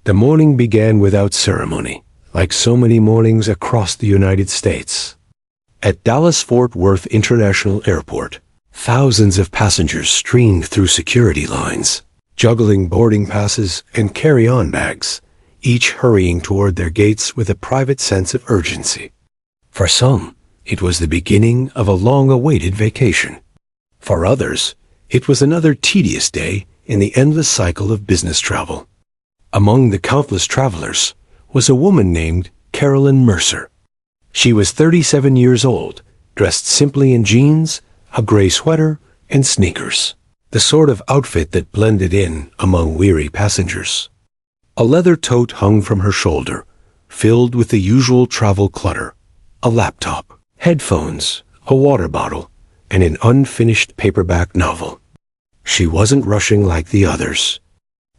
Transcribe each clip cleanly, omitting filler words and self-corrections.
The morning began without ceremony, like so many mornings across the United States. At Dallas-Fort Worth International Airport, thousands of passengers streamed through security lines, juggling boarding passes and carry-on bags, each hurrying toward their gates with a private sense of urgency. For some, it was the beginning of a long-awaited vacation. For others, it was another tedious day in the endless cycle of business travel. Among the countless travelers was a woman named Carolyn Mercer. She was 37 years old, dressed simply in jeans, a gray sweater, and sneakers, the sort of outfit that blended in among weary passengers. A leather tote hung from her shoulder, filled with the usual travel clutter, a laptop, headphones, a water bottle, and an unfinished paperback novel. She wasn't rushing like the others.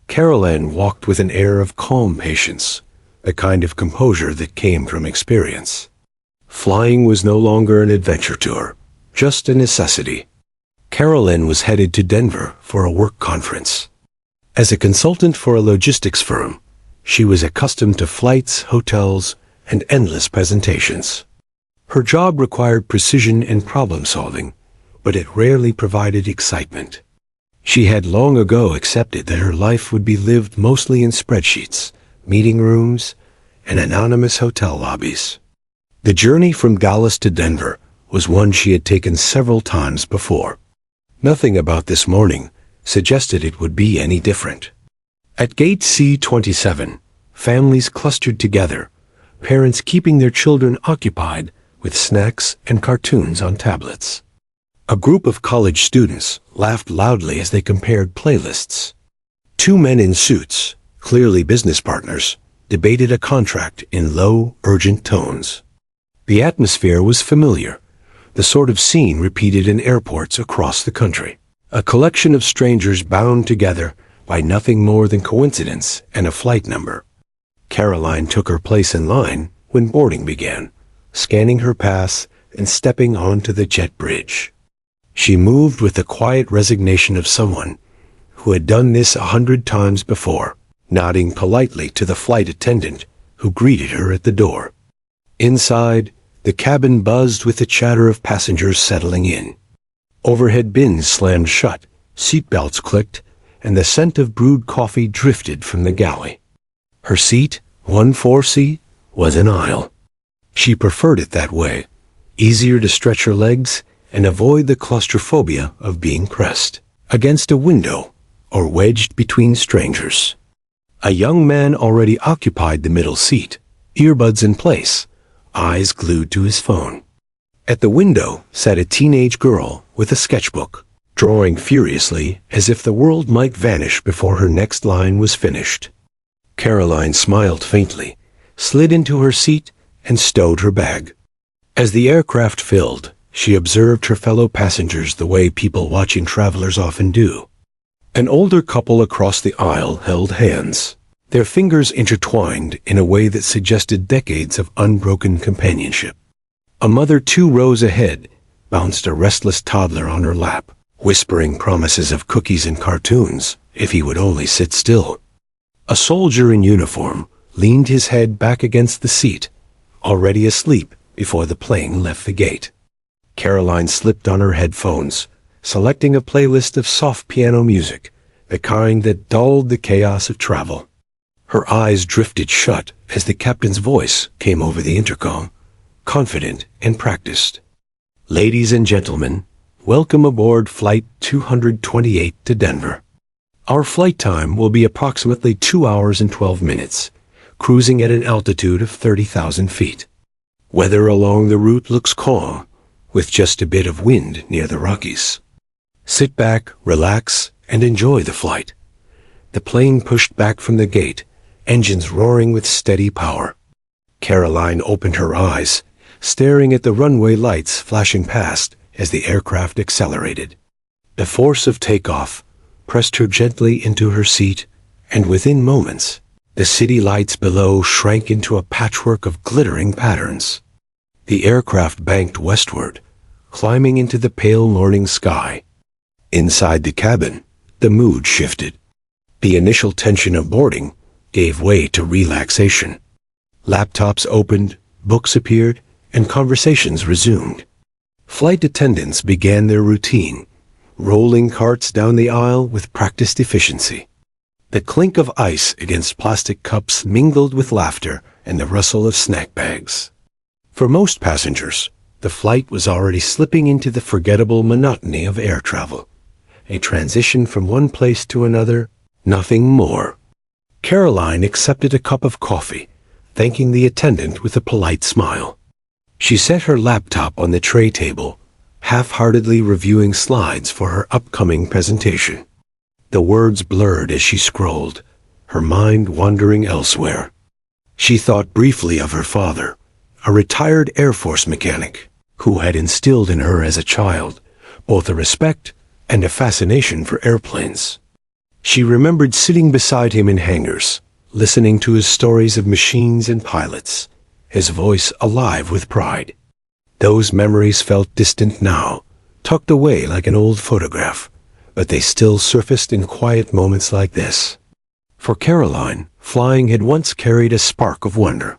Carolyn walked with an air of calm patience, the kind of composure that came from experience. Flying was no longer an adventure to her, just a necessity. Carolyn was headed to Denver for a work conference. As a consultant for a logistics firm, she was accustomed to flights, hotels, and endless presentations. Her job required precision and problem-solving, but it rarely provided excitement. She had long ago accepted that her life would be lived mostly in spreadsheets, meeting rooms, and anonymous hotel lobbies. The journey from Dallas to Denver was one she had taken several times before. Nothing about this morning suggested it would be any different. At Gate C-27, families clustered together, parents keeping their children occupied with snacks and cartoons on tablets. A group of college students laughed loudly as they compared playlists. Two men in suits, clearly business partners, debated a contract in low, urgent tones. The atmosphere was familiar, the sort of scene repeated in airports across the country. A collection of strangers bound together by nothing more than coincidence and a flight number. Caroline took her place in line when boarding began, scanning her pass and stepping onto the jet bridge. She moved with the quiet resignation of someone who had done this 100 times before, nodding politely to the flight attendant who greeted her at the door. Inside, the cabin buzzed with the chatter of passengers settling in. Overhead bins slammed shut, seatbelts clicked, and the scent of brewed coffee drifted from the galley. Her seat, 1-4C, was an aisle. She preferred it that way, easier to stretch her legs and avoid the claustrophobia of being pressed against a window or wedged between strangers. A young man already occupied the middle seat, earbuds in place, eyes glued to his phone. At the window sat a teenage girl with a sketchbook, drawing furiously as if the world might vanish before her next line was finished. Caroline smiled faintly, slid into her seat, and stowed her bag. As the aircraft filled, she observed her fellow passengers the way people watching travelers often do. An older couple across the aisle held hands, their fingers intertwined in a way that suggested decades of unbroken companionship. A mother 2 rows ahead bounced a restless toddler on her lap, whispering promises of cookies and cartoons if he would only sit still. A soldier in uniform leaned his head back against the seat, already asleep before the plane left the gate. Caroline slipped on her headphones, selecting a playlist of soft piano music, the kind that dulled the chaos of travel. Her eyes drifted shut as the captain's voice came over the intercom, confident and practiced. Ladies and gentlemen, welcome aboard Flight 228 to Denver. Our flight time will be approximately 2 hours and 12 minutes, cruising at an altitude of 30,000 feet. Weather along the route looks calm, with just a bit of wind near the Rockies. Sit back, relax, and enjoy the flight. The plane pushed back from the gate, engines roaring with steady power. Caroline opened her eyes, staring at the runway lights flashing past as the aircraft accelerated. The force of takeoff pressed her gently into her seat, and within moments, the city lights below shrank into a patchwork of glittering patterns. The aircraft banked westward, climbing into the pale morning sky. Inside the cabin, the mood shifted. The initial tension of boarding gave way to relaxation. Laptops opened, books appeared, and conversations resumed. Flight attendants began their routine, rolling carts down the aisle with practiced efficiency. The clink of ice against plastic cups mingled with laughter and the rustle of snack bags. For most passengers, the flight was already slipping into the forgettable monotony of air travel. A transition from one place to another, nothing more. Caroline accepted a cup of coffee, thanking the attendant with a polite smile. She set her laptop on the tray table, half-heartedly reviewing slides for her upcoming presentation. The words blurred as she scrolled, her mind wandering elsewhere. She thought briefly of her father, a retired Air Force mechanic, who had instilled in her as a child both a respect and a fascination for airplanes. She remembered sitting beside him in hangars, listening to his stories of machines and pilots, his voice alive with pride. Those memories felt distant now, tucked away like an old photograph, but they still surfaced in quiet moments like this. For Caroline, flying had once carried a spark of wonder.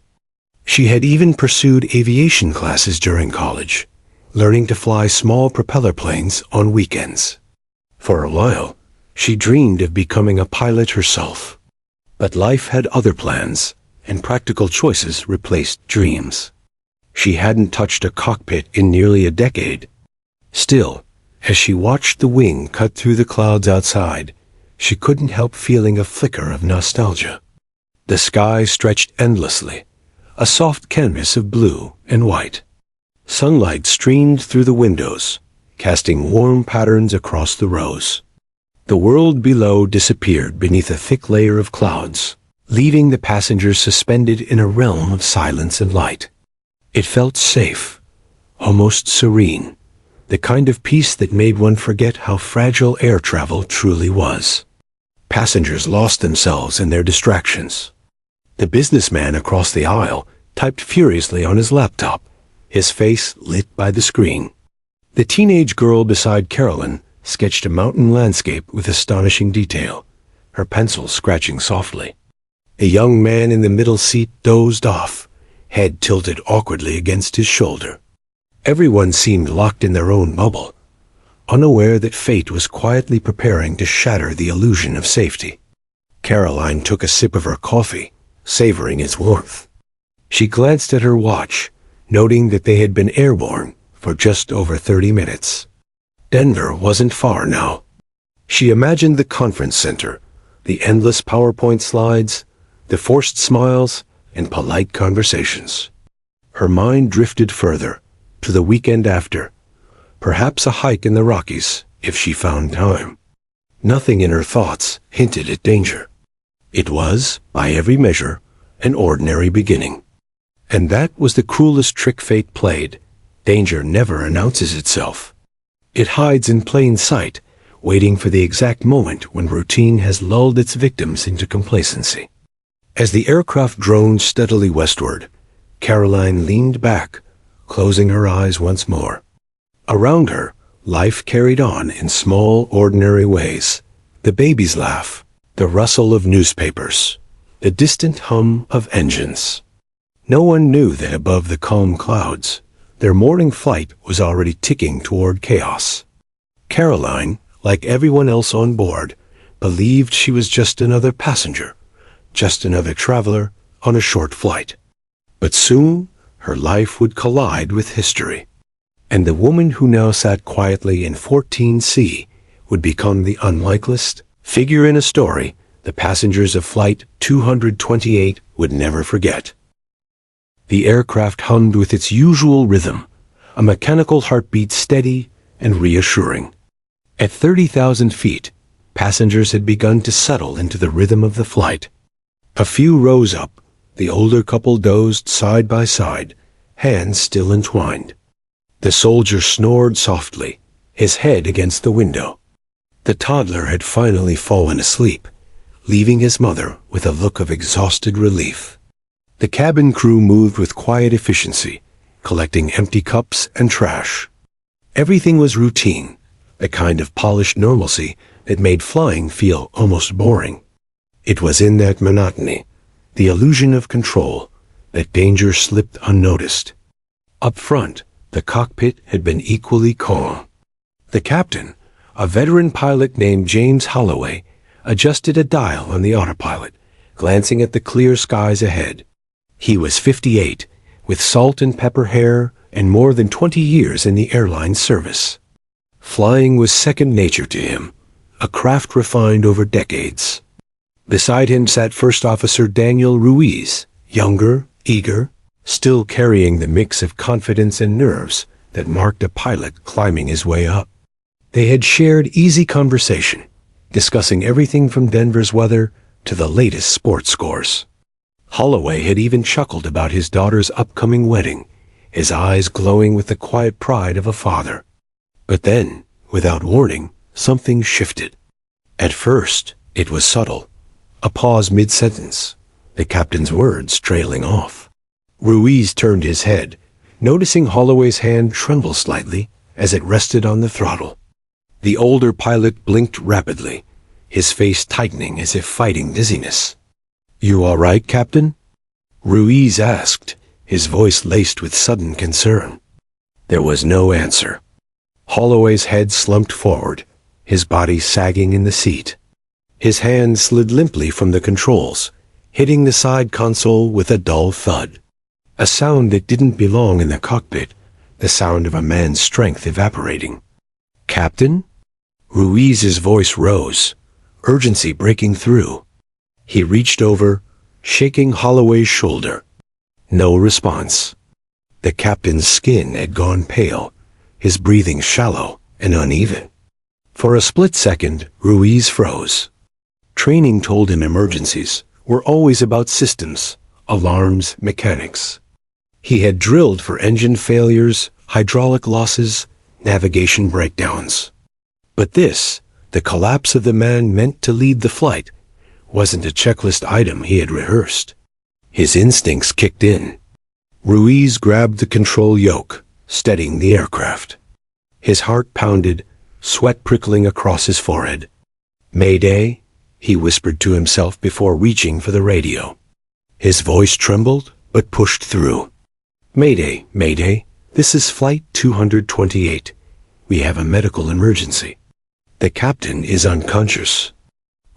She had even pursued aviation classes during college, learning to fly small propeller planes on weekends. For a while, she dreamed of becoming a pilot herself. But life had other plans, and practical choices replaced dreams. She hadn't touched a cockpit in nearly a decade. Still, as she watched the wing cut through the clouds outside, she couldn't help feeling a flicker of nostalgia. The sky stretched endlessly, a soft canvas of blue and white. Sunlight streamed through the windows, casting warm patterns across the rows. The world below disappeared beneath a thick layer of clouds, leaving the passengers suspended in a realm of silence and light. It felt safe, almost serene, the kind of peace that made one forget how fragile air travel truly was. Passengers lost themselves in their distractions. The businessman across the aisle typed furiously on his laptop, his face lit by the screen. The teenage girl beside Carolyn sketched a mountain landscape with astonishing detail, her pencil scratching softly. A young man in the middle seat dozed off, head tilted awkwardly against his shoulder. Everyone seemed locked in their own bubble, unaware that fate was quietly preparing to shatter the illusion of safety. Caroline took a sip of her coffee, savoring its warmth. She glanced at her watch, noting that they had been airborne for just over 30 minutes. Denver wasn't far now. She imagined the conference center, the endless PowerPoint slides, the forced smiles, and polite conversations. Her mind drifted further, to the weekend after, perhaps a hike in the Rockies, if she found time. Nothing in her thoughts hinted at danger. It was, by every measure, an ordinary beginning. And that was the cruelest trick fate played. Danger never announces itself. It hides in plain sight, waiting for the exact moment when routine has lulled its victims into complacency. As the aircraft droned steadily westward, Caroline leaned back, closing her eyes once more. Around her, life carried on in small, ordinary ways. The baby's laugh, the rustle of newspapers, the distant hum of engines. No one knew that above the calm clouds, their morning flight was already ticking toward chaos. Caroline, like everyone else on board, believed she was just another passenger, just another traveler on a short flight. But soon, her life would collide with history, and the woman who now sat quietly in 14C would become the unlikeliest figure in a story the passengers of Flight 228 would never forget. The aircraft hummed with its usual rhythm, a mechanical heartbeat steady and reassuring. At 30,000 feet, passengers had begun to settle into the rhythm of the flight. A few rows up, the older couple dozed side by side, hands still entwined. The soldier snored softly, his head against the window. The toddler had finally fallen asleep, leaving his mother with a look of exhausted relief. The cabin crew moved with quiet efficiency, collecting empty cups and trash. Everything was routine, a kind of polished normalcy that made flying feel almost boring. It was in that monotony, the illusion of control, that danger slipped unnoticed. Up front, the cockpit had been equally calm. The captain, a veteran pilot named James Holloway, adjusted a dial on the autopilot, glancing at the clear skies ahead. He was 58, with salt and pepper hair and more than 20 years in the airline service. Flying was second nature to him, a craft refined over decades. Beside him sat First Officer Daniel Ruiz, younger, eager, still carrying the mix of confidence and nerves that marked a pilot climbing his way up. They had shared easy conversation, discussing everything from Denver's weather to the latest sports scores. Holloway had even chuckled about his daughter's upcoming wedding, his eyes glowing with the quiet pride of a father. But then, without warning, something shifted. At first, it was subtle, a pause mid-sentence, the captain's words trailing off. Ruiz turned his head, noticing Holloway's hand tremble slightly as it rested on the throttle. The older pilot blinked rapidly, his face tightening as if fighting dizziness. "You all right, Captain?" Ruiz asked, his voice laced with sudden concern. There was no answer. Holloway's head slumped forward, his body sagging in the seat. His hand slid limply from the controls, hitting the side console with a dull thud. A sound that didn't belong in the cockpit, the sound of a man's strength evaporating. "Captain?" Ruiz's voice rose, urgency breaking through. He reached over, shaking Holloway's shoulder. No response. The captain's skin had gone pale, his breathing shallow and uneven. For a split second, Ruiz froze. Training told him emergencies were always about systems, alarms, mechanics. He had drilled for engine failures, hydraulic losses, navigation breakdowns. But this, the collapse of the man meant to lead the flight, wasn't a checklist item he had rehearsed. His instincts kicked in. Ruiz grabbed the control yoke, steadying the aircraft. His heart pounded, sweat prickling across his forehead. "Mayday," he whispered to himself before reaching for the radio. His voice trembled, but pushed through. "Mayday, Mayday, this is Flight 228. We have a medical emergency. The captain is unconscious.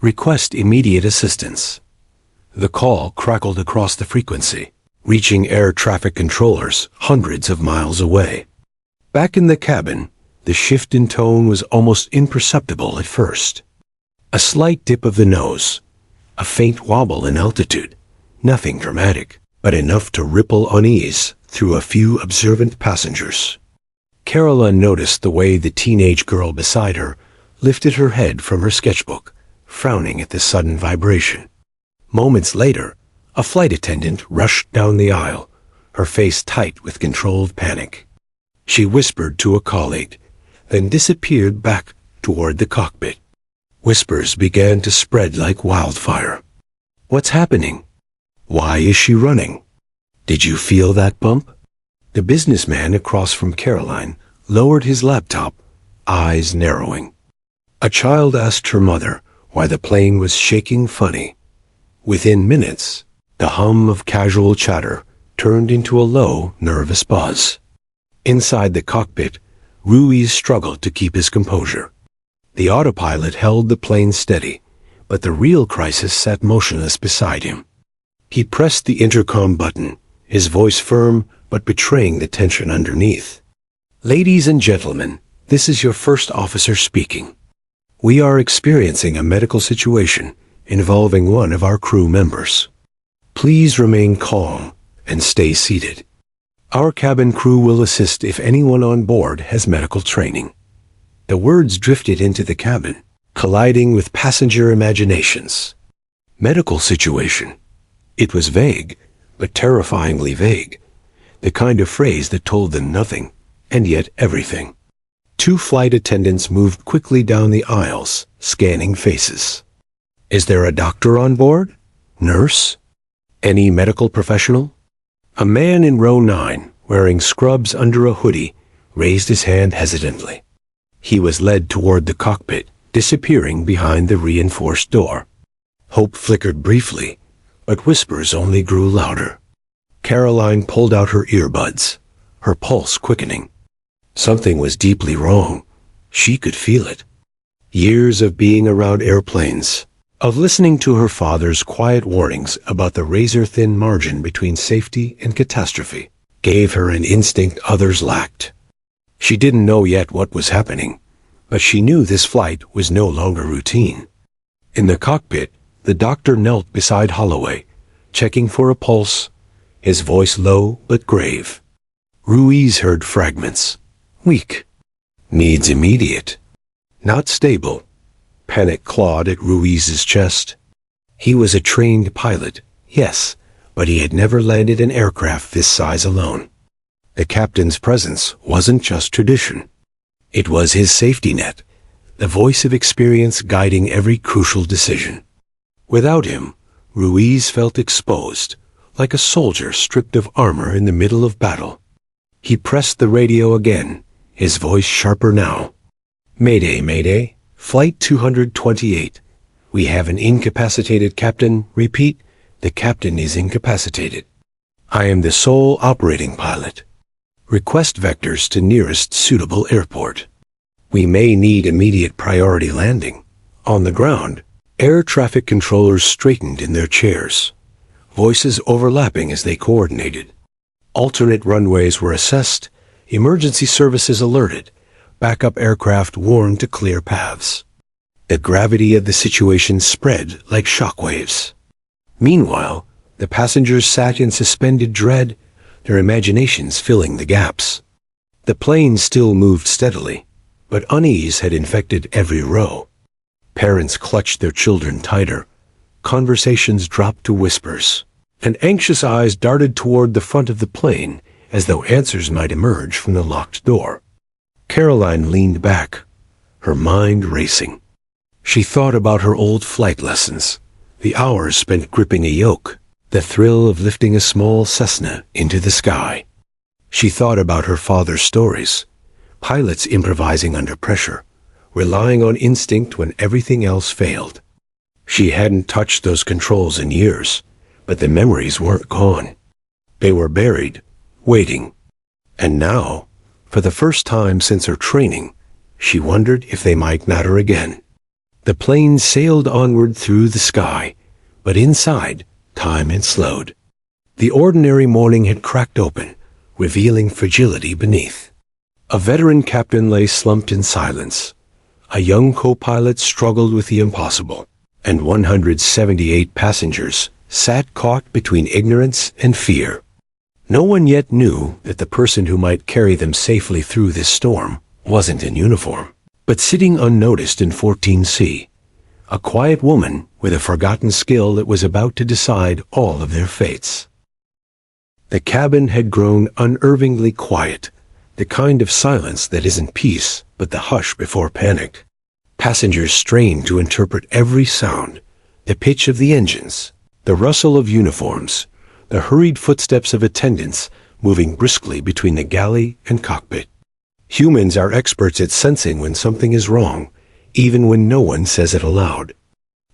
Request immediate assistance." The call crackled across the frequency, reaching air traffic controllers hundreds of miles away. Back in the cabin, the shift in tone was almost imperceptible at first. A slight dip of the nose, a faint wobble in altitude, nothing dramatic, but enough to ripple unease through a few observant passengers. Caroline noticed the way the teenage girl beside her lifted her head from her sketchbook, frowning at the sudden vibration. Moments later, a flight attendant rushed down the aisle, her face tight with controlled panic. She whispered to a colleague, then disappeared back toward the cockpit. Whispers began to spread like wildfire. "What's happening? Why is she running? Did you feel that bump?" The businessman across from Caroline lowered his laptop, eyes narrowing. A child asked her mother why the plane was shaking funny. Within minutes, the hum of casual chatter turned into a low, nervous buzz. Inside the cockpit, Ruiz struggled to keep his composure. The autopilot held the plane steady, but the real crisis sat motionless beside him. He pressed the intercom button, his voice firm but betraying the tension underneath. "Ladies and gentlemen, this is your first officer speaking. We are experiencing a medical situation involving one of our crew members. Please remain calm and stay seated. Our cabin crew will assist if anyone on board has medical training." The words drifted into the cabin, colliding with passenger imaginations. Medical situation. It was vague, but terrifyingly vague. The kind of phrase that told them nothing, and yet everything. Two flight attendants moved quickly down the aisles, scanning faces. "Is there a doctor on board? Nurse? Any medical professional?" A man in row 9, wearing scrubs under a hoodie, raised his hand hesitantly. He was led toward the cockpit, disappearing behind the reinforced door. Hope flickered briefly, but whispers only grew louder. Caroline pulled out her earbuds, her pulse quickening. Something was deeply wrong. She could feel it. Years of being around airplanes, of listening to her father's quiet warnings about the razor-thin margin between safety and catastrophe, gave her an instinct others lacked. She didn't know yet what was happening, but she knew this flight was no longer routine. In the cockpit, the doctor knelt beside Holloway, checking for a pulse, his voice low but grave. Ruiz heard fragments. Weak. Needs immediate. Not stable. Panic clawed at Ruiz's chest. He was a trained pilot, yes, but he had never landed an aircraft this size alone. The captain's presence wasn't just tradition. It was his safety net, the voice of experience guiding every crucial decision. Without him, Ruiz felt exposed, like a soldier stripped of armor in the middle of battle. He pressed the radio again, his voice sharper now. Mayday, Mayday, Flight 228. We have an incapacitated captain. Repeat, the captain is incapacitated. I am the sole operating pilot. Request vectors to nearest suitable airport. We may need immediate priority landing. On the ground, air traffic controllers straightened in their chairs, voices overlapping as they coordinated. Alternate runways were assessed, emergency services alerted, backup aircraft warned to clear paths. The gravity of the situation spread like shockwaves. Meanwhile, the passengers sat in suspended dread, their imaginations filling the gaps. The plane still moved steadily, but unease had infected every row. Parents clutched their children tighter. Conversations dropped to whispers, and anxious eyes darted toward the front of the plane as though answers might emerge from the locked door. Caroline leaned back, her mind racing. She thought about her old flight lessons, the hours spent gripping a yoke, the thrill of lifting a small Cessna into the sky. She thought about her father's stories, pilots improvising under pressure, relying on instinct when everything else failed. She hadn't touched those controls in years, but the memories weren't gone. They were buried, waiting. And now, for the first time since her training, she wondered if they might matter again. The plane sailed onward through the sky, but inside, time had slowed. The ordinary morning had cracked open, revealing fragility beneath. A veteran captain lay slumped in silence. A young co-pilot struggled with the impossible, and 178 passengers sat caught between ignorance and fear. No one yet knew that the person who might carry them safely through this storm wasn't in uniform, but sitting unnoticed in 14C, a quiet woman with a forgotten skill that was about to decide all of their fates. The cabin had grown unnervingly quiet, the kind of silence that isn't peace, but the hush before panic. Passengers strained to interpret every sound, the pitch of the engines, the rustle of uniforms, the hurried footsteps of attendants moving briskly between the galley and cockpit. Humans are experts at sensing when something is wrong, even when no one says it aloud.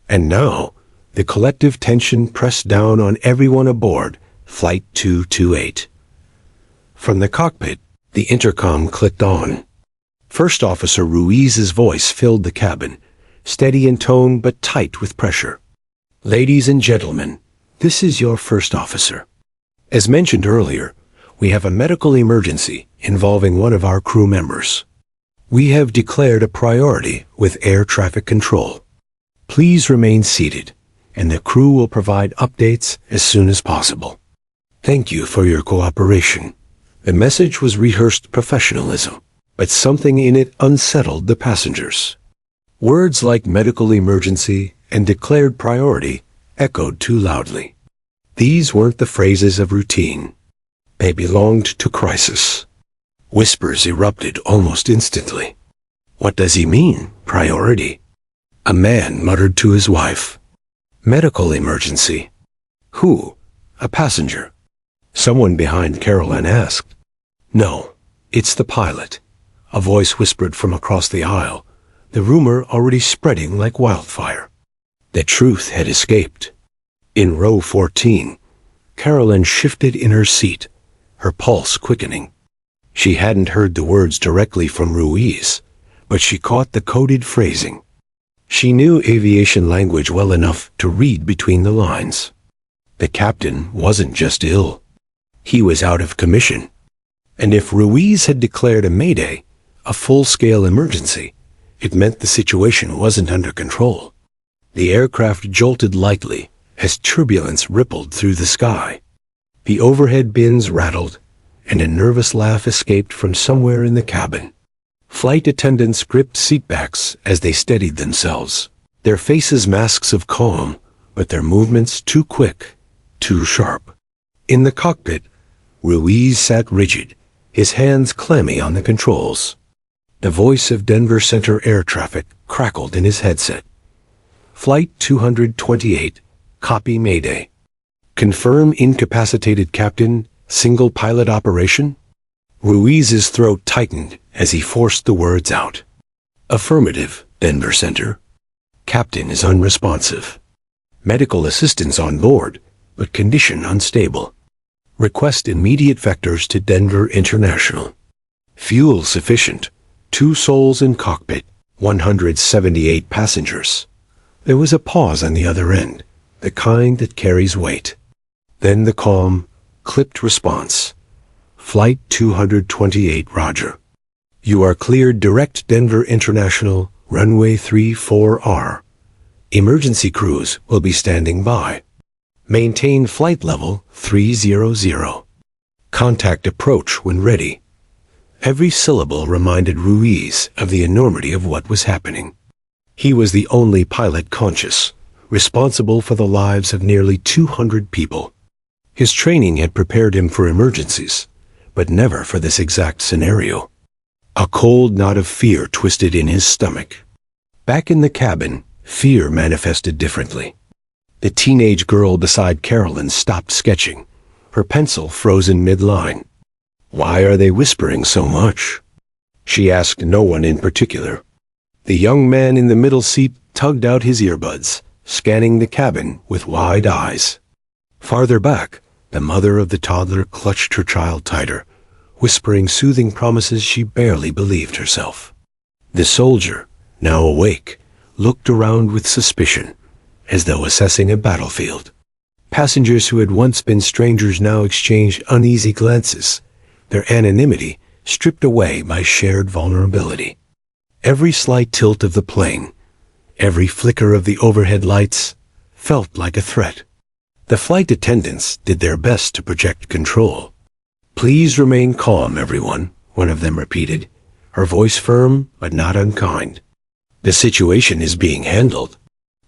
And now, the collective tension pressed down on everyone aboard Flight 228. From the cockpit, the intercom clicked on. First Officer Ruiz's voice filled the cabin, steady in tone but tight with pressure. Ladies and gentlemen, this is your first officer. As mentioned earlier, we have a medical emergency involving one of our crew members. We have declared a priority with air traffic control. Please remain seated, and the crew will provide updates as soon as possible. Thank you for your cooperation. The message was rehearsed professionalism, but something in it unsettled the passengers. Words like medical emergency and declared priority echoed too loudly. These weren't the phrases of routine. They belonged to crisis. Whispers erupted almost instantly. What does he mean, priority? A man muttered to his wife. Medical emergency. Who? A passenger. Someone behind Caroline asked. No, it's the pilot. A voice whispered from across the aisle, the rumor already spreading like wildfire. The truth had escaped. In row 14, Carolyn shifted in her seat, her pulse quickening. She hadn't heard the words directly from Ruiz, but she caught the coded phrasing. She knew aviation language well enough to read between the lines. The captain wasn't just ill. He was out of commission. And if Ruiz had declared a Mayday, a full-scale emergency, it meant the situation wasn't under control. The aircraft jolted lightly as turbulence rippled through the sky. The overhead bins rattled, and a nervous laugh escaped from somewhere in the cabin. Flight attendants gripped seatbacks as they steadied themselves, their faces masks of calm, but their movements too quick, too sharp. In the cockpit, Ruiz sat rigid, his hands clammy on the controls. The voice of Denver Center air traffic crackled in his headset. Flight 228, copy Mayday. Confirm incapacitated captain, single pilot operation? Ruiz's throat tightened as he forced the words out. Affirmative, Denver Center. Captain is unresponsive. Medical assistance on board, but condition unstable. Request immediate vectors to Denver International. Fuel sufficient. 2 souls in cockpit, 178 passengers. There was a pause on the other end, the kind that carries weight. Then the calm, clipped response. Flight 228, roger. You are cleared direct Denver International, runway 34R. Emergency crews will be standing by. Maintain flight level 300. Contact approach when ready. Every syllable reminded Ruiz of the enormity of what was happening. He was the only pilot conscious, responsible for the lives of nearly 200 people. His training had prepared him for emergencies, but never for this exact scenario. A cold knot of fear twisted in his stomach. Back in the cabin, fear manifested differently. The teenage girl beside Carolyn stopped sketching, her pencil frozen mid-line. Why are they whispering so much? She asked no one in particular. The young man in the middle seat tugged out his earbuds, scanning the cabin with wide eyes. Farther back, the mother of the toddler clutched her child tighter, whispering soothing promises she barely believed herself. The soldier, now awake, looked around with suspicion, as though assessing a battlefield. Passengers who had once been strangers now exchanged uneasy glances, their anonymity stripped away by shared vulnerability. Every slight tilt of the plane, every flicker of the overhead lights, felt like a threat. The flight attendants did their best to project control. Please remain calm, everyone, one of them repeated, her voice firm but not unkind. The situation is being handled.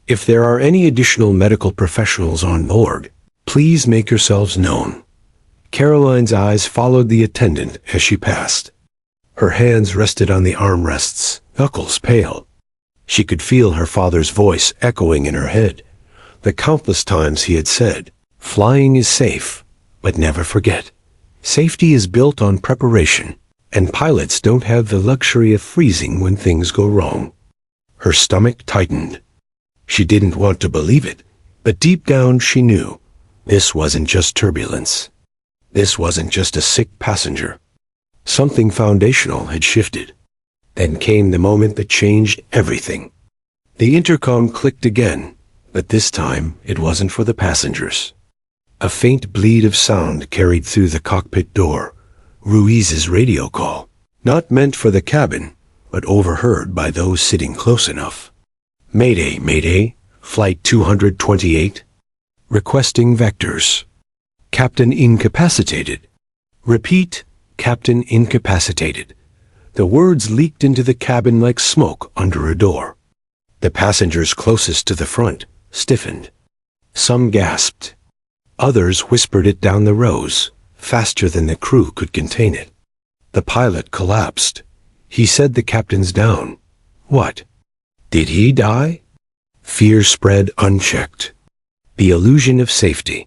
If there are any additional medical professionals on board, please make yourselves known. Caroline's eyes followed the attendant as she passed. Her hands rested on the armrests, knuckles pale. She could feel her father's voice echoing in her head, the countless times he had said, "Flying is safe, but never forget. Safety is built on preparation, and pilots don't have the luxury of freezing when things go wrong." Her stomach tightened. She didn't want to believe it, but deep down she knew this wasn't just turbulence. This wasn't just a sick passenger. Something foundational had shifted. Then came the moment that changed everything. The intercom clicked again, but this time it wasn't for the passengers. A faint bleed of sound carried through the cockpit door, Ruiz's radio call, not meant for the cabin, but overheard by those sitting close enough. Mayday, Mayday, Flight 228. Requesting vectors. Captain incapacitated. Repeat, Captain incapacitated. The words leaked into the cabin like smoke under a door. The passengers closest to the front stiffened. Some gasped. Others whispered it down the rows, faster than the crew could contain it. The pilot collapsed. He said the captain's down. What? Did he die? Fear spread unchecked. The illusion of safety,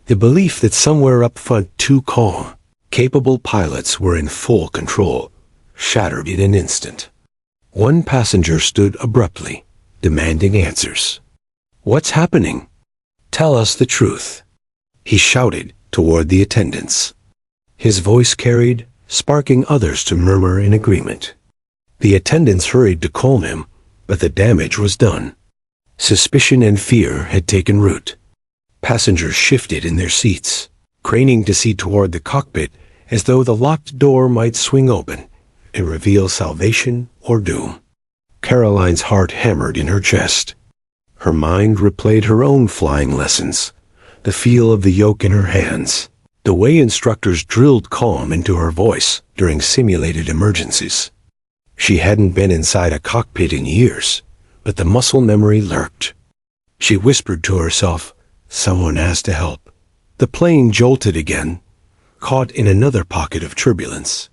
the belief that somewhere up front two calm, capable pilots were in full control, shattered in an instant. One passenger stood abruptly, demanding answers. "What's happening? Tell us the truth," he shouted toward the attendants. His voice carried, sparking others to murmur in agreement. The attendants hurried to calm him, but the damage was done. Suspicion and fear had taken root. Passengers shifted in their seats, craning to see toward the cockpit as though the locked door might swing open and reveal salvation or doom. Caroline's heart hammered in her chest. Her mind replayed her own flying lessons, the feel of the yoke in her hands, the way instructors drilled calm into her voice during simulated emergencies. She hadn't been inside a cockpit in years, but the muscle memory lurked. She whispered to herself, "Someone has to help." The plane jolted again, caught in another pocket of turbulence.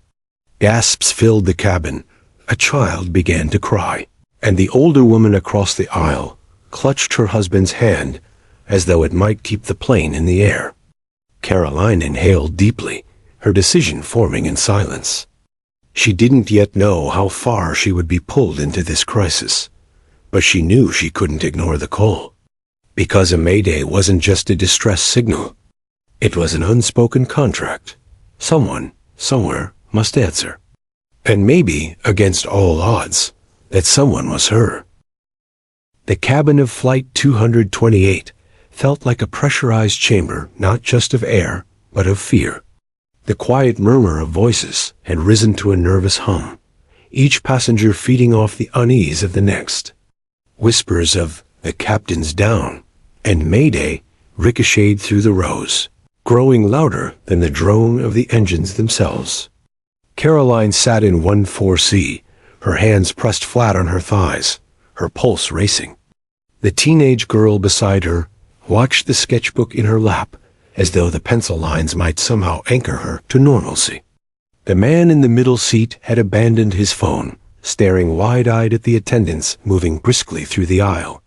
Gasps filled the cabin. A child began to cry, and the older woman across the aisle clutched her husband's hand as though it might keep the plane in the air. Caroline inhaled deeply, her decision forming in silence. She didn't yet know how far she would be pulled into this crisis, but she knew she couldn't ignore the call. Because a Mayday wasn't just a distress signal. It was an unspoken contract. Someone, somewhere, must answer. And maybe, against all odds, that someone was her. The cabin of Flight 228 felt like a pressurized chamber, not just of air, but of fear. The quiet murmur of voices had risen to a nervous hum, each passenger feeding off the unease of the next. Whispers of "the captain's down" and "Mayday" ricocheted through the rows, growing louder than the drone of the engines themselves. Caroline sat in 1-4C, her hands pressed flat on her thighs, her pulse racing. The teenage girl beside her watched the sketchbook in her lap, as though the pencil lines might somehow anchor her to normalcy. The man in the middle seat had abandoned his phone, staring wide-eyed at the attendants moving briskly through the aisle.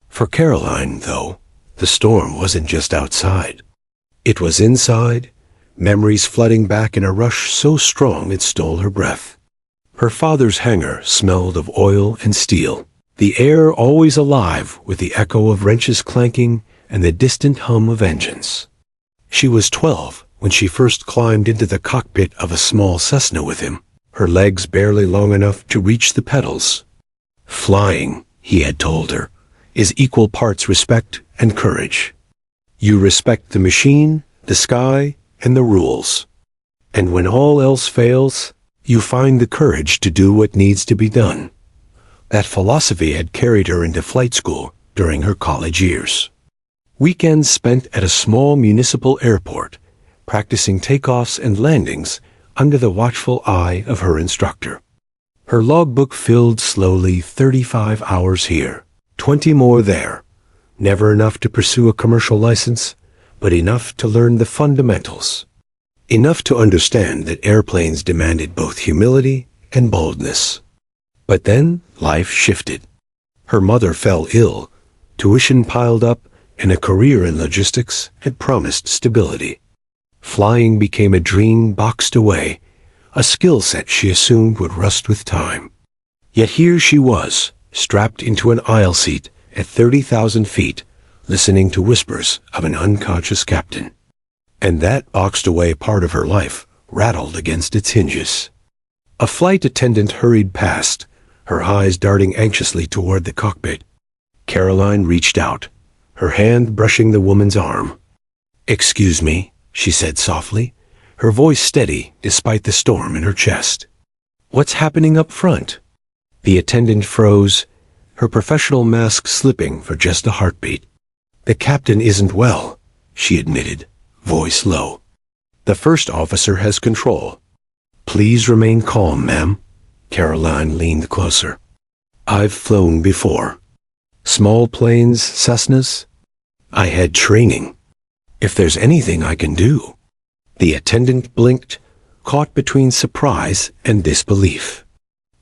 For Caroline, though, the storm wasn't just outside. It was inside, memories flooding back in a rush so strong it stole her breath. Her father's hangar smelled of oil and steel, the air always alive with the echo of wrenches clanking and the distant hum of engines. She was 12 when she first climbed into the cockpit of a small Cessna with him, her legs barely long enough to reach the pedals. Flying, he had told her, is equal parts respect and courage. You respect the machine, the sky, and the rules. And when all else fails, you find the courage to do what needs to be done. That philosophy had carried her into flight school during her college years. Weekends spent at a small municipal airport, practicing takeoffs and landings under the watchful eye of her instructor. Her logbook filled slowly, 35 hours here, 20 more there. Never enough to pursue a commercial license, but enough to learn the fundamentals. Enough to understand that airplanes demanded both humility and boldness. But then life shifted. Her mother fell ill, tuition piled up, and a career in logistics had promised stability. Flying became a dream boxed away, a skill set she assumed would rust with time. Yet here she was, strapped into an aisle seat at 30,000 feet, listening to whispers of an unconscious captain. And that boxed away part of her life rattled against its hinges. A flight attendant hurried past, her eyes darting anxiously toward the cockpit. Caroline reached out, her hand brushing the woman's arm. "Excuse me," she said softly, her voice steady despite the storm in her chest. "What's happening up front?" The attendant froze, her professional mask slipping for just a heartbeat. "The captain isn't well," she admitted, voice low. "The first officer has control." "Please remain calm, ma'am." Caroline leaned closer. "I've flown before. Small planes, Cessnas. I had training. If there's anything I can do." The attendant blinked, caught between surprise and disbelief.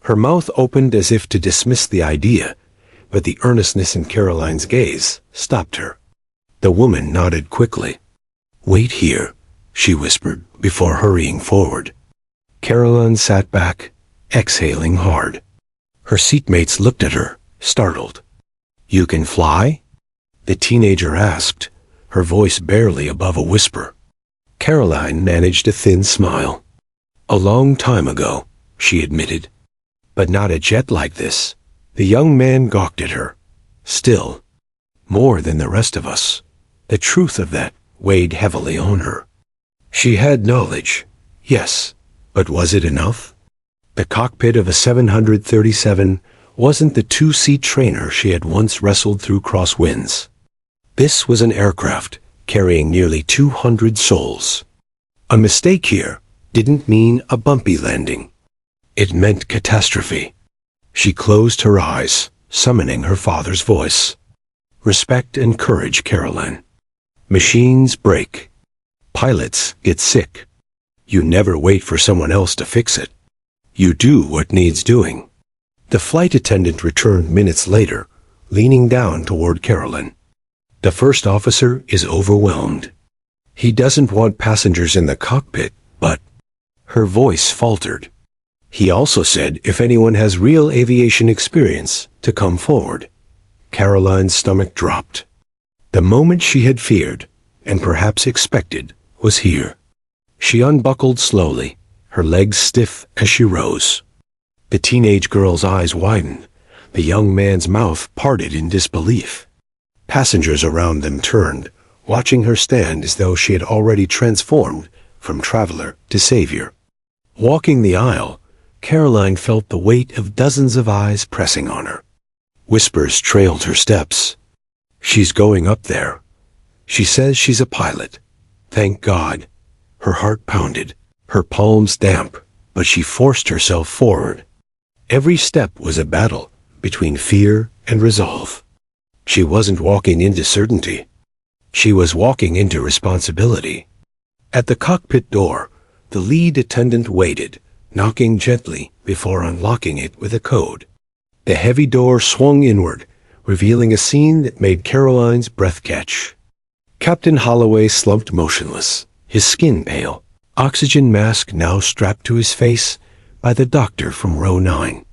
Her mouth opened as if to dismiss the idea, but the earnestness in Caroline's gaze stopped her. The woman nodded quickly. "Wait here," she whispered before hurrying forward. Caroline sat back, exhaling hard. Her seatmates looked at her, startled. "You can fly?" the teenager asked, her voice barely above a whisper. Caroline managed a thin smile. A long time ago, she admitted. But not a jet like this. The young man gawked at her. Still, more than the rest of us. The truth of that weighed heavily on her. She had knowledge, yes, but was it enough? The cockpit of a 737 wasn't the two-seat trainer she had once wrestled through crosswinds. This was an aircraft carrying nearly 200 souls. A mistake here didn't mean a bumpy landing. It meant catastrophe. She closed her eyes, summoning her father's voice. Respect and courage, Caroline. Machines break. Pilots get sick. You never wait for someone else to fix it. You do what needs doing. The flight attendant returned minutes later, leaning down toward Caroline. The first officer is overwhelmed. He doesn't want passengers in the cockpit, but... Her voice faltered. He also said if anyone has real aviation experience, to come forward. Caroline's stomach dropped. The moment she had feared, and perhaps expected, was here. She unbuckled slowly, her legs stiff as she rose. The teenage girl's eyes widened. The young man's mouth parted in disbelief. Passengers around them turned, watching her stand as though she had already transformed from traveler to savior. Walking the aisle, Caroline felt the weight of dozens of eyes pressing on her. Whispers trailed her steps. She's going up there. She says she's a pilot. Thank God. Her heart pounded, her palms damp, but she forced herself forward. Every step was a battle between fear and resolve. She wasn't walking into certainty. She was walking into responsibility. At the cockpit door, the lead attendant waited, knocking gently before unlocking it with a code. The heavy door swung inward, revealing a scene that made Caroline's breath catch. Captain Holloway slumped motionless, his skin pale, oxygen mask now strapped to his face by the doctor from row 9.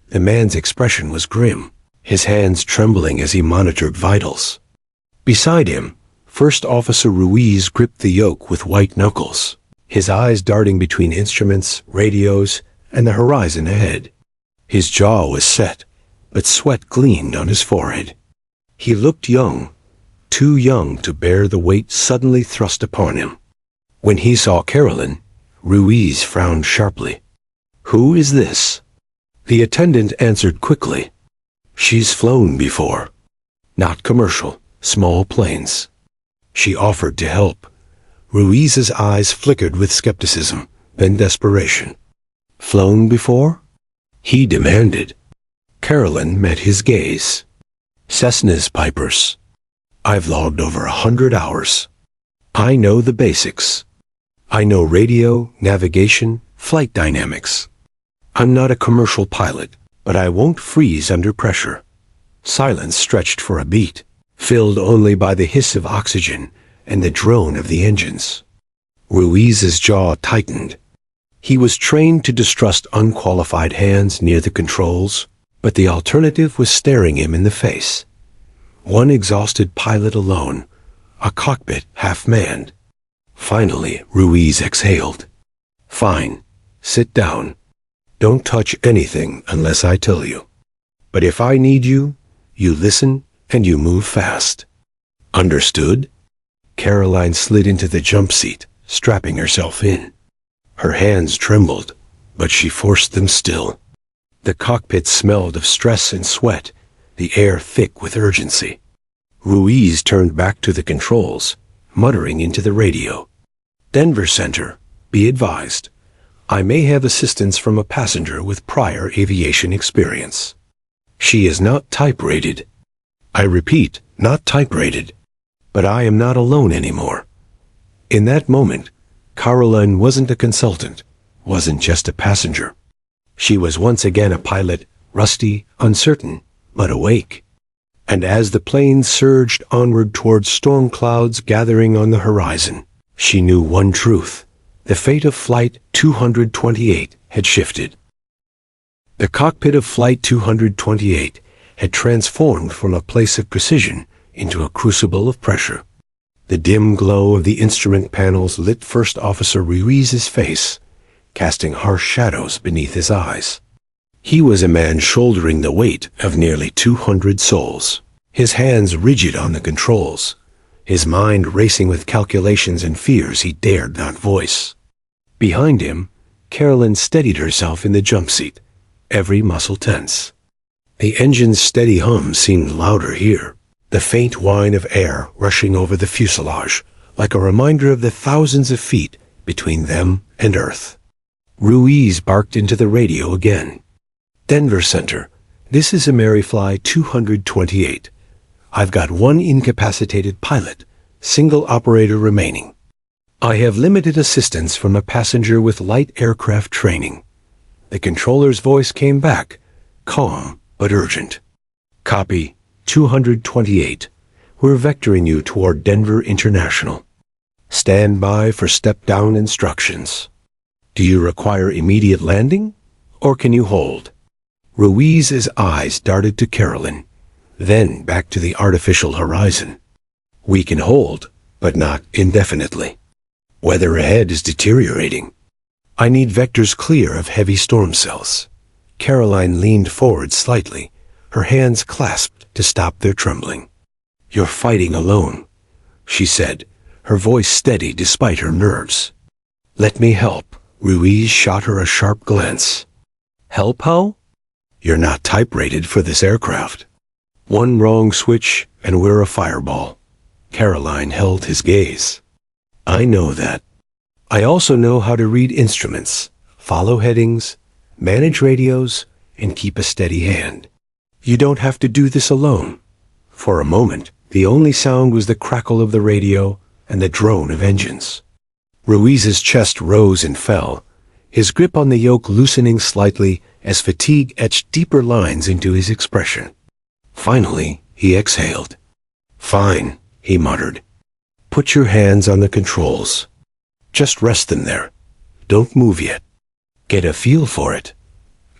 The man's expression was grim, his hands trembling as he monitored vitals. Beside him, First Officer Ruiz gripped the yoke with white knuckles, his eyes darting between instruments, radios, and the horizon ahead. His jaw was set, but sweat gleamed on his forehead. He looked young, too young to bear the weight suddenly thrust upon him. When he saw Caroline, Ruiz frowned sharply. "Who is this?" The attendant answered quickly. "She's flown before. Not commercial, small planes." She offered to help. Ruiz's eyes flickered with skepticism, then desperation. "Flown before?" he demanded. Caroline met his gaze. "Cessna's Pipers. I've logged over 100 hours. I know the basics. I know radio, navigation, flight dynamics. I'm not a commercial pilot, but I won't freeze under pressure." Silence stretched for a beat, filled only by the hiss of oxygen and the drone of the engines. Ruiz's jaw tightened. He was trained to distrust unqualified hands near the controls, but the alternative was staring him in the face. One exhausted pilot alone, a cockpit half-manned. Finally, Ruiz exhaled. "Fine. Sit down. Don't touch anything unless I tell you. But if I need you, you listen and you move fast. Understood?" Caroline slid into the jump seat, strapping herself in. Her hands trembled, but she forced them still. The cockpit smelled of stress and sweat, the air thick with urgency. Ruiz turned back to the controls, muttering into the radio. "Denver Center, be advised. I may have assistance from a passenger with prior aviation experience. She is not type-rated. I repeat, not type-rated. But I am not alone anymore." In that moment, Caroline wasn't a consultant, wasn't just a passenger. She was once again a pilot, rusty, uncertain, but awake. And as the plane surged onward towards storm clouds gathering on the horizon, she knew one truth. The fate of Flight 228 had shifted. The cockpit of Flight 228 had transformed from a place of precision into a crucible of pressure. The dim glow of the instrument panels lit First Officer Ruiz's face, casting harsh shadows beneath his eyes. He was a man shouldering the weight of nearly 200 souls, his hands rigid on the controls, his mind racing with calculations and fears he dared not voice. Behind him, Carolyn steadied herself in the jump seat, every muscle tense. The engine's steady hum seemed louder here, the faint whine of air rushing over the fuselage, like a reminder of the thousands of feet between them and Earth. Ruiz barked into the radio again. "Denver Center, this is AmeriFly 228. I've got one incapacitated pilot, single operator remaining. I have limited assistance from a passenger with light aircraft training." The controller's voice came back, calm but urgent. "Copy, 228. We're vectoring you toward Denver International. Stand by for step-down instructions. Do you require immediate landing, or can you hold?" Ruiz's eyes darted to Carolyn, then back to the artificial horizon. "We can hold, but not indefinitely. Weather ahead is deteriorating. I need vectors clear of heavy storm cells." Caroline leaned forward slightly, her hands clasped to stop their trembling. "You're fighting alone," she said, her voice steady despite her nerves. "Let me help." Ruiz shot her a sharp glance. "Help how?" "You're not type-rated for this aircraft. One wrong switch and we're a fireball." Caroline held his gaze. "I know that. I also know how to read instruments, follow headings, manage radios, and keep a steady hand. You don't have to do this alone." For a moment, the only sound was the crackle of the radio and the drone of engines. Ruiz's chest rose and fell, his grip on the yoke loosening slightly as fatigue etched deeper lines into his expression. Finally, he exhaled. "Fine," he muttered. "Put your hands on the controls. Just rest them there. Don't move yet. Get a feel for it."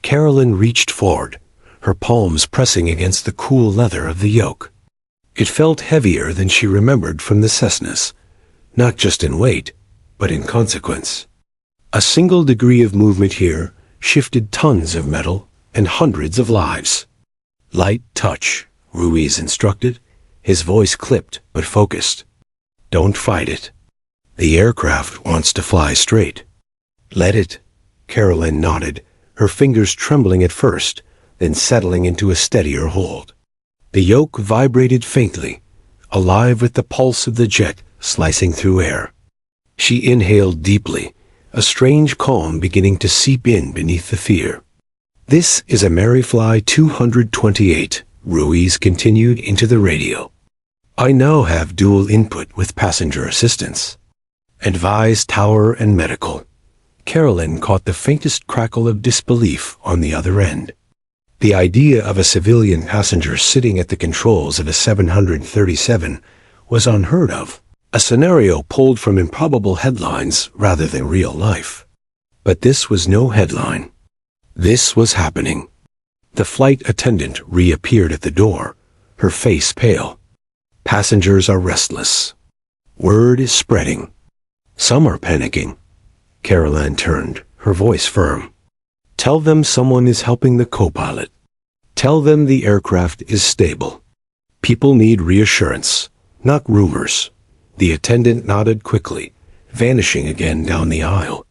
Carolyn reached forward, her palms pressing against the cool leather of the yoke. It felt heavier than she remembered from the Cessnas, not just in weight, but in consequence. A single degree of movement here shifted tons of metal and hundreds of lives. "Light touch," Ruiz instructed, his voice clipped but focused. "Don't fight it. The aircraft wants to fly straight." "Let it," Carolyn nodded, her fingers trembling at first, then settling into a steadier hold. The yoke vibrated faintly, alive with the pulse of the jet slicing through air. She inhaled deeply, a strange calm beginning to seep in beneath the fear. "This is AmeriFly 228, Ruiz continued into the radio. "I now have dual input with passenger assistance. Advise tower and medical." Carolyn caught the faintest crackle of disbelief on the other end. The idea of a civilian passenger sitting at the controls of a 737 was unheard of, a scenario pulled from improbable headlines rather than real life. But this was no headline. This was happening. The flight attendant reappeared at the door, her face pale. "Passengers are restless. Word is spreading. Some are panicking." Caroline turned, her voice firm. "Tell them someone is helping the co-pilot. Tell them the aircraft is stable. People need reassurance, not rumors." The attendant nodded quickly, vanishing again down the aisle.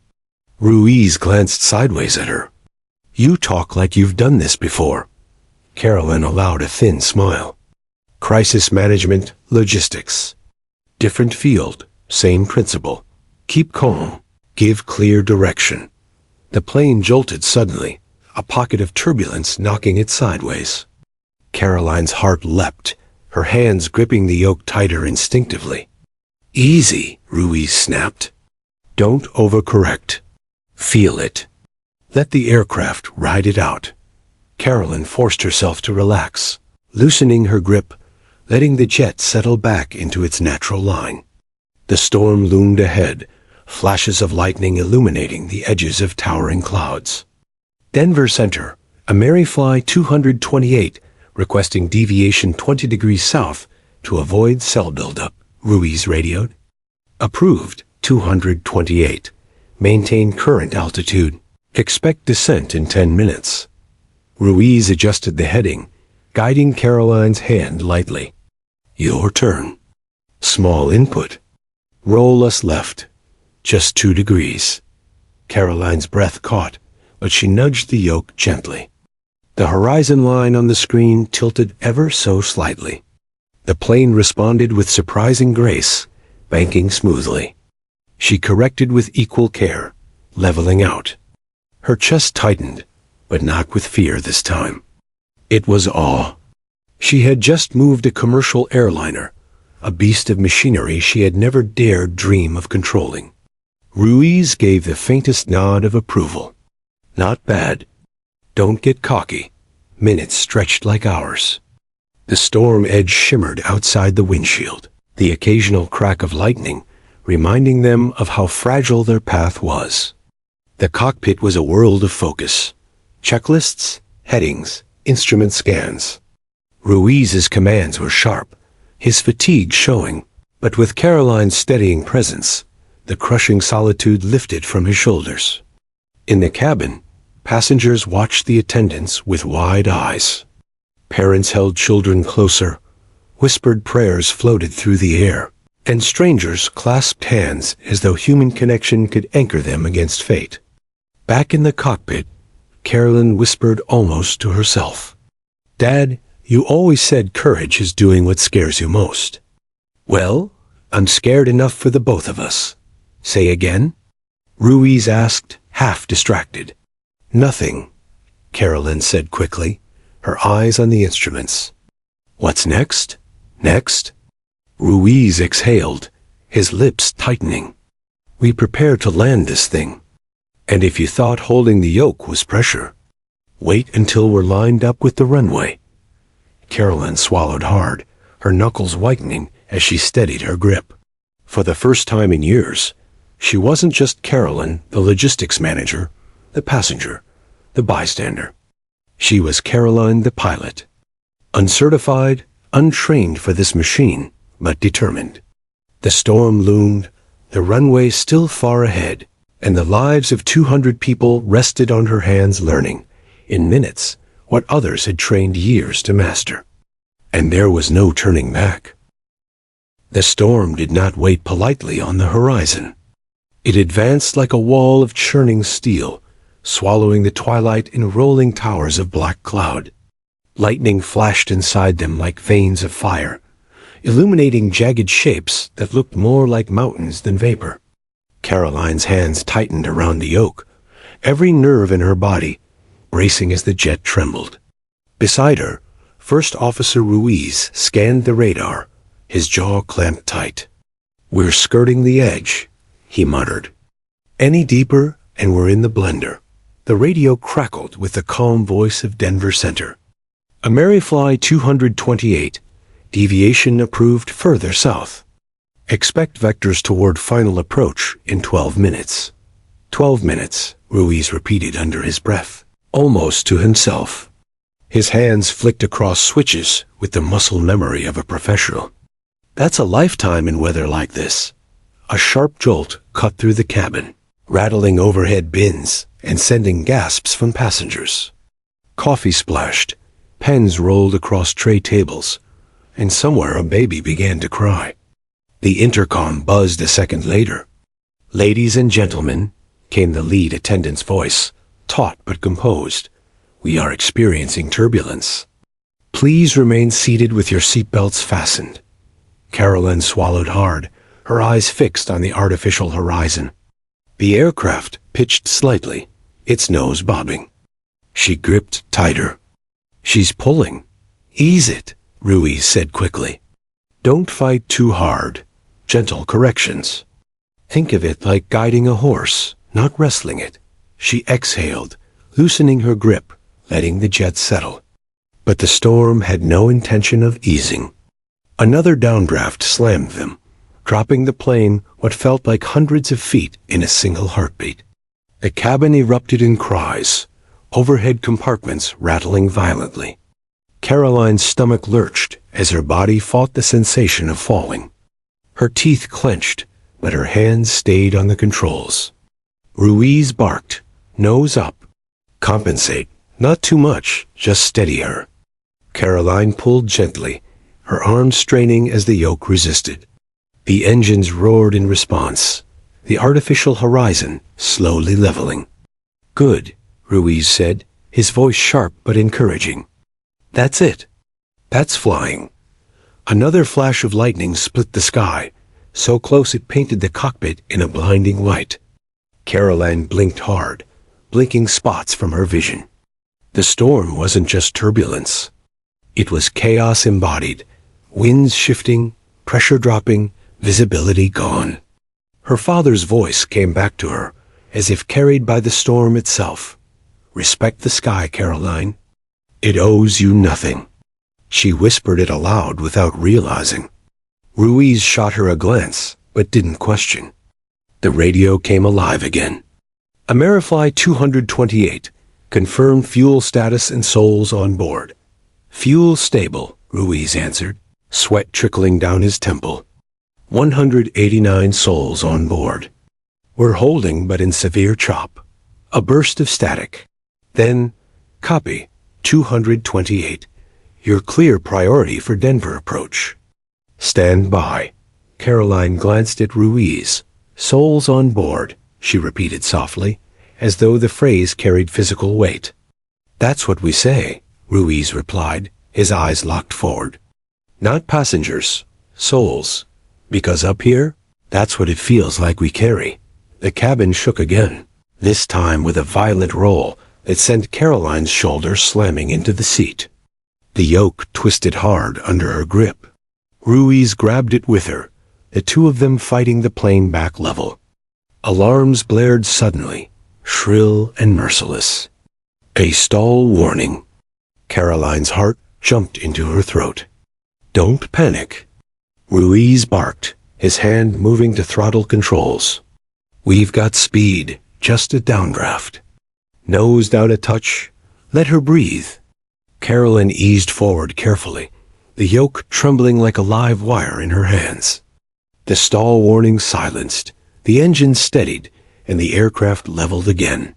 Ruiz glanced sideways at her. "You talk like you've done this before." Caroline allowed a thin smile. "Crisis management, logistics. Different field, same principle. Keep calm, give clear direction." The plane jolted suddenly, a pocket of turbulence knocking it sideways. Caroline's heart leapt, her hands gripping the yoke tighter instinctively. "Easy," Ruiz snapped. "Don't overcorrect. Feel it. Let the aircraft ride it out." Carolyn forced herself to relax, loosening her grip, letting the jet settle back into its natural line. The storm loomed ahead, flashes of lightning illuminating the edges of towering clouds. "Denver Center, AmeriFly 228, requesting deviation 20 degrees south, to avoid cell buildup, Ruiz radioed. Approved, 228. Maintain current altitude. Expect descent in 10 minutes. Ruiz adjusted the heading, guiding Caroline's hand lightly. Your turn. Small input. Roll us left. Just 2 degrees. Caroline's breath caught, but she nudged the yoke gently. The horizon line on the screen tilted ever so slightly. The plane responded with surprising grace, banking smoothly. She corrected with equal care, leveling out. Her chest tightened, but not with fear this time. It was awe. She had just moved a commercial airliner, a beast of machinery she had never dared dream of controlling. Ruiz gave the faintest nod of approval. Not bad. Don't get cocky. Minutes stretched like hours. The storm edge shimmered outside the windshield, the occasional crack of lightning reminding them of how fragile their path was. The cockpit was a world of focus. Checklists, headings, instrument scans. Ruiz's commands were sharp, his fatigue showing, but with Caroline's steadying presence, the crushing solitude lifted from his shoulders. In the cabin, passengers watched the attendants with wide eyes. Parents held children closer, whispered prayers floated through the air, and strangers clasped hands as though human connection could anchor them against fate. Back in the cockpit, Caroline whispered almost to herself. Dad, you always said courage is doing what scares you most. Well, I'm scared enough for the both of us. Say again? Ruiz asked, half distracted. Nothing, Caroline said quickly, her eyes on the instruments. What's next? Next? Ruiz exhaled, his lips tightening. We prepare to land this thing. And if you thought holding the yoke was pressure, wait until we're lined up with the runway. Caroline swallowed hard, her knuckles whitening as she steadied her grip. For the first time in years, she wasn't just Caroline, the logistics manager, the passenger, the bystander. She was Caroline, the pilot. Uncertified, untrained for this machine, but determined. The storm loomed, the runway still far ahead, and the lives of 200 people rested on her hands learning, in minutes, what others had trained years to master. And there was no turning back. The storm did not wait politely on the horizon. It advanced like a wall of churning steel, swallowing the twilight in rolling towers of black cloud. Lightning flashed inside them like veins of fire, illuminating jagged shapes that looked more like mountains than vapor. Caroline's hands tightened around the yoke, every nerve in her body bracing as the jet trembled. Beside her, First Officer Ruiz scanned the radar, his jaw clamped tight. We're skirting the edge, he muttered. Any deeper, and we're in the blender. The radio crackled with the calm voice of Denver Center. Amerifly 228, deviation approved further south. Expect vectors toward final approach in 12 minutes. 12 minutes, Ruiz repeated under his breath, almost to himself. His hands flicked across switches with the muscle memory of a professional. That's a lifetime in weather like this. A sharp jolt cut through the cabin, rattling overhead bins and sending gasps from passengers. Coffee splashed, pens rolled across tray tables, and somewhere a baby began to cry. The intercom buzzed a second later. Ladies and gentlemen, came the lead attendant's voice, taut but composed. We are experiencing turbulence. Please remain seated with your seatbelts fastened. Caroline swallowed hard, her eyes fixed on the artificial horizon. The aircraft pitched slightly, its nose bobbing. She gripped tighter. She's pulling. Ease it, Ruiz said quickly. Don't fight too hard. Gentle corrections. Think of it like guiding a horse, not wrestling it. She exhaled, loosening her grip, letting the jet settle. But the storm had no intention of easing. Another downdraft slammed them, dropping the plane what felt like hundreds of feet in a single heartbeat. The cabin erupted in cries, overhead compartments rattling violently. Caroline's stomach lurched as her body fought the sensation of falling. Her teeth clenched, but her hands stayed on the controls. Ruiz barked, nose up. Compensate, not too much, just steady her. Caroline pulled gently, her arms straining as the yoke resisted. The engines roared in response, the artificial horizon slowly leveling. Good, Ruiz said, his voice sharp but encouraging. That's it. That's flying. Another flash of lightning split the sky, so close it painted the cockpit in a blinding white. Caroline blinked hard, blinking spots from her vision. The storm wasn't just turbulence. It was chaos embodied, winds shifting, pressure dropping, visibility gone. Her father's voice came back to her, as if carried by the storm itself. Respect the sky, Caroline. It owes you nothing. She whispered it aloud without realizing. Ruiz shot her a glance, but didn't question. The radio came alive again. Amerifly 228, confirmed fuel status and souls on board. Fuel stable, Ruiz answered, sweat trickling down his temple. 189 souls on board. We're holding but in severe chop. A burst of static. Then, copy, 228. Your clear priority for Denver approach. Stand by. Caroline glanced at Ruiz. Souls on board, she repeated softly, as though the phrase carried physical weight. That's what we say, Ruiz replied, his eyes locked forward. Not passengers, souls. Because up here, that's what it feels like we carry. The cabin shook again, this time with a violent roll that sent Caroline's shoulder slamming into the seat. The yoke twisted hard under her grip. Ruiz grabbed it with her, the two of them fighting the plane back level. Alarms blared suddenly, shrill and merciless. A stall warning. Caroline's heart jumped into her throat. Don't panic. Ruiz barked, his hand moving to throttle controls. We've got speed, just a downdraft. Nose down a touch, let her breathe. Caroline eased forward carefully, the yoke trembling like a live wire in her hands. The stall warning silenced, the engine steadied, and the aircraft leveled again.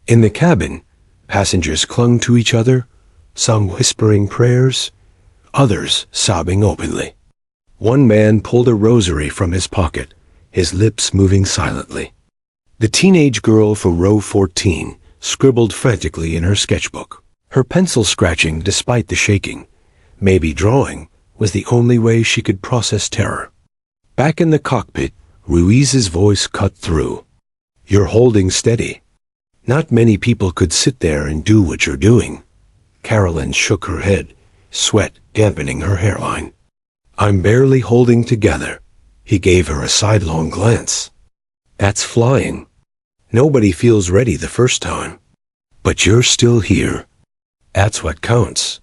In the cabin, passengers clung to each other, some whispering prayers, others sobbing openly. One man pulled a rosary from his pocket, his lips moving silently. The teenage girl from row 14 scribbled frantically in her sketchbook, her pencil scratching despite the shaking. Maybe drawing was the only way she could process terror. Back in the cockpit, Ruiz's voice cut through. You're holding steady. Not many people could sit there and do what you're doing. Caroline shook her head, sweat dampening her hairline. I'm barely holding together. He gave her a sidelong glance. That's flying. Nobody feels ready the first time. But you're still here. That's what counts.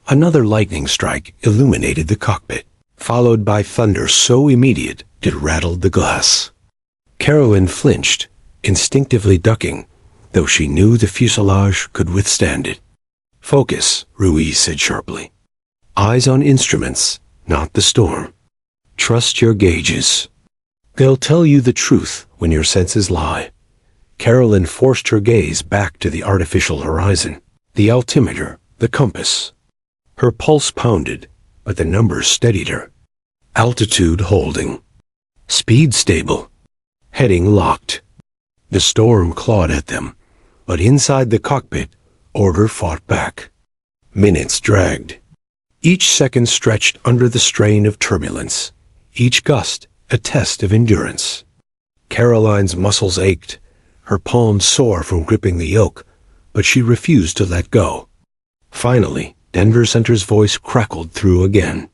Another lightning strike illuminated the cockpit, followed by thunder so immediate it rattled the glass. Caroline flinched, instinctively ducking, though she knew the fuselage could withstand it. Focus, Ruiz said sharply. Eyes on instruments, not the storm. Trust your gauges. They'll tell you the truth when your senses lie. Caroline forced her gaze back to the artificial horizon, the altimeter, the compass. Her pulse pounded, but the numbers steadied her. Altitude holding. Speed stable. Heading locked. The storm clawed at them, but inside the cockpit, order fought back. Minutes dragged. Each second stretched under the strain of turbulence, each gust a test of endurance. Caroline's muscles ached, her palms sore from gripping the yoke, but she refused to let go. Finally, Denver Center's voice crackled through again.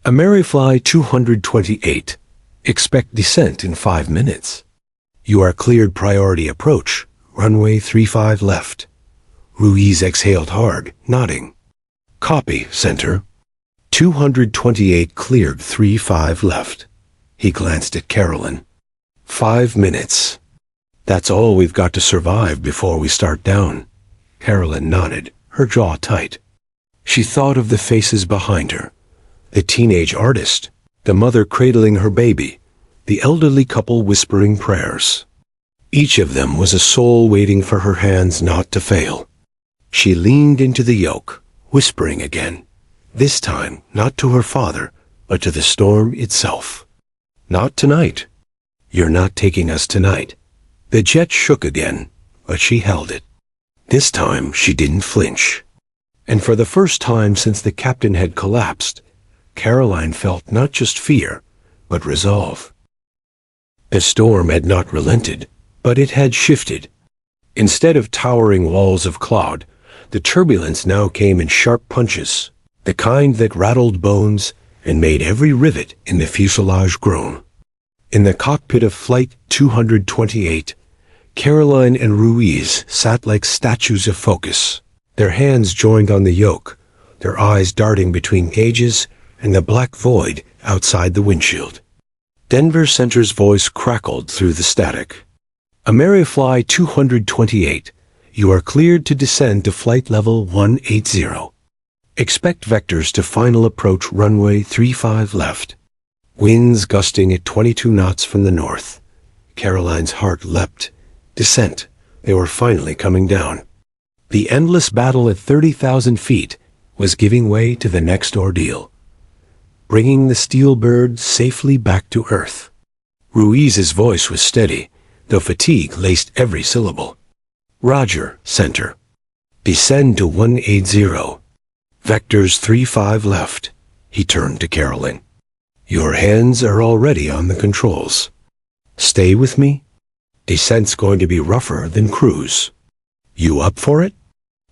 Amerifly 228. Expect descent in 5 minutes. You are cleared priority approach, runway 35 left. Ruiz exhaled hard, nodding. Copy, Center. 228 cleared 35 left. He glanced at Caroline. 5 minutes. That's all we've got to survive before we start down. Caroline nodded, her jaw tight. She thought of the faces behind her, The teenage artist, the mother cradling her baby, the elderly couple whispering prayers. Each of them was a soul waiting for her hands not to fail. She leaned into the yoke, whispering again, this time not to her father, but to the storm itself. Not tonight. You're not taking us tonight. The jet shook again, but she held it. This time she didn't flinch. And for the first time since the captain had collapsed, Caroline felt not just fear, but resolve. The storm had not relented, but it had shifted. Instead of towering walls of cloud, the turbulence now came in sharp punches, the kind that rattled bones and made every rivet in the fuselage groan. In the cockpit of Flight 228, Caroline and Ruiz sat like statues of focus, their hands joined on the yoke, their eyes darting between gauges and the black void outside the windshield. Denver Center's voice crackled through the static. Amerifly 228, you are cleared to descend to flight level 180. Expect vectors to final approach runway 35 left. Winds gusting at 22 knots from the north. Caroline's heart leapt. Descent. They were finally coming down. The endless battle at 30,000 feet was giving way to the next ordeal, bringing the steel bird safely back to earth. Ruiz's voice was steady, though fatigue laced every syllable. Roger, Center. Descend to 180. Vectors 35 left. He turned to Caroline. Your hands are already on the controls. Stay with me? Descent's going to be rougher than cruise. You up for it?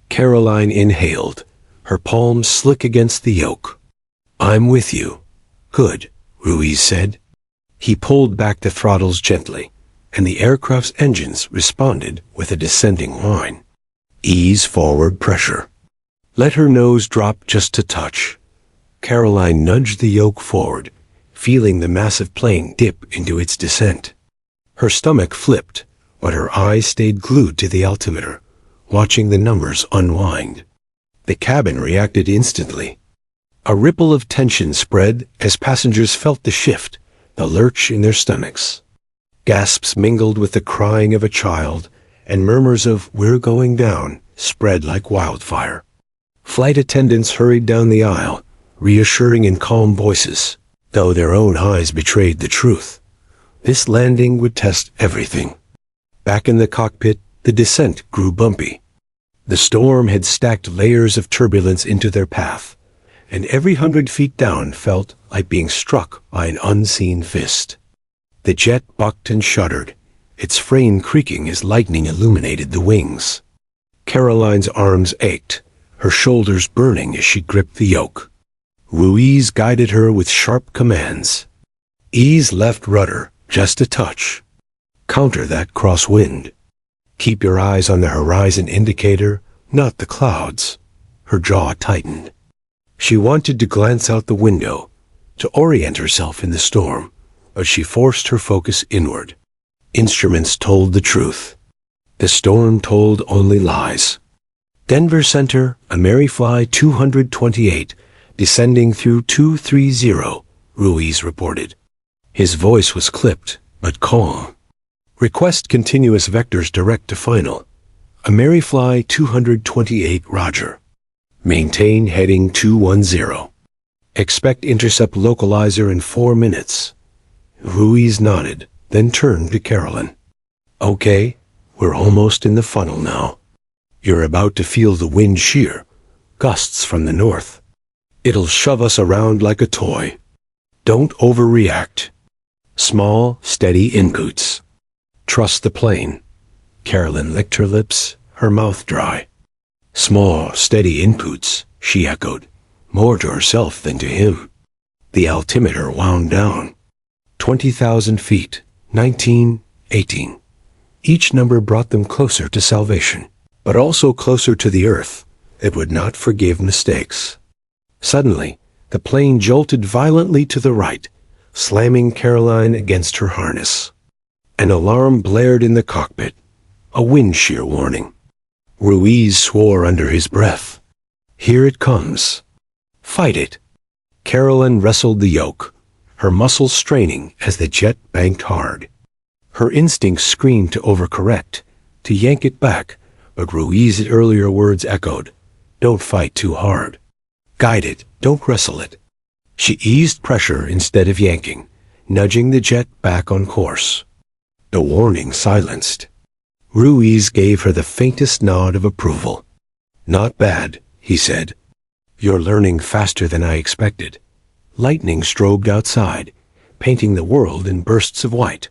Caroline inhaled, her palms slick against the yoke. I'm with you. Good, Ruiz said. He pulled back the throttles gently, and the aircraft's engines responded with a descending whine. Ease forward pressure. Let her nose drop just a touch. Caroline nudged the yoke forward, feeling the massive plane dip into its descent. Her stomach flipped, but her eyes stayed glued to the altimeter, watching the numbers unwind. The cabin reacted instantly. A ripple of tension spread as passengers felt the shift, the lurch in their stomachs. Gasps mingled with the crying of a child, and murmurs of "we're going down" spread like wildfire. Flight attendants hurried down the aisle, reassuring in calm voices, though their own eyes betrayed the truth. This landing would test everything. Back in the cockpit, the descent grew bumpy. The storm had stacked layers of turbulence into their path, and every 100 feet down felt like being struck by an unseen fist. The jet bucked and shuddered, its frame creaking as lightning illuminated the wings. Caroline's arms ached, her shoulders burning as she gripped the yoke. Ruiz guided her with sharp commands. Ease left rudder, just a touch. Counter that crosswind. Keep your eyes on the horizon indicator, not the clouds. Her jaw tightened. She wanted to glance out the window, to orient herself in the storm, but she forced her focus inward. Instruments told the truth. The storm told only lies. Denver Center, Amerifly 228, descending through 230, Ruiz reported. His voice was clipped, but calm. Request continuous vectors direct to final. Amerifly 228, Roger. Maintain heading 210. Expect intercept localizer in 4 minutes. Ruiz nodded, then turned to Caroline. Okay, we're almost in the funnel now. You're about to feel the wind shear, gusts from the north. It'll shove us around like a toy. Don't overreact. Small, steady inputs. Trust the plane. Caroline licked her lips, her mouth dry. Small, steady inputs, she echoed, more to herself than to him. The altimeter wound down. 20,000 feet, 19, 18. Each number brought them closer to salvation, but also closer to the earth that would not forgive mistakes. Suddenly, the plane jolted violently to the right, slamming Caroline against her harness. An alarm blared in the cockpit, a wind shear warning. Ruiz swore under his breath. Here it comes. Fight it. Carolyn wrestled the yoke, her muscles straining as the jet banked hard. Her instincts screamed to overcorrect, to yank it back, but Ruiz's earlier words echoed, "Don't fight too hard. Guide it, don't wrestle it." She eased pressure instead of yanking, nudging the jet back on course. The warning silenced. Ruiz gave her the faintest nod of approval. "Not bad," he said. "You're learning faster than I expected." Lightning strobed outside, painting the world in bursts of white.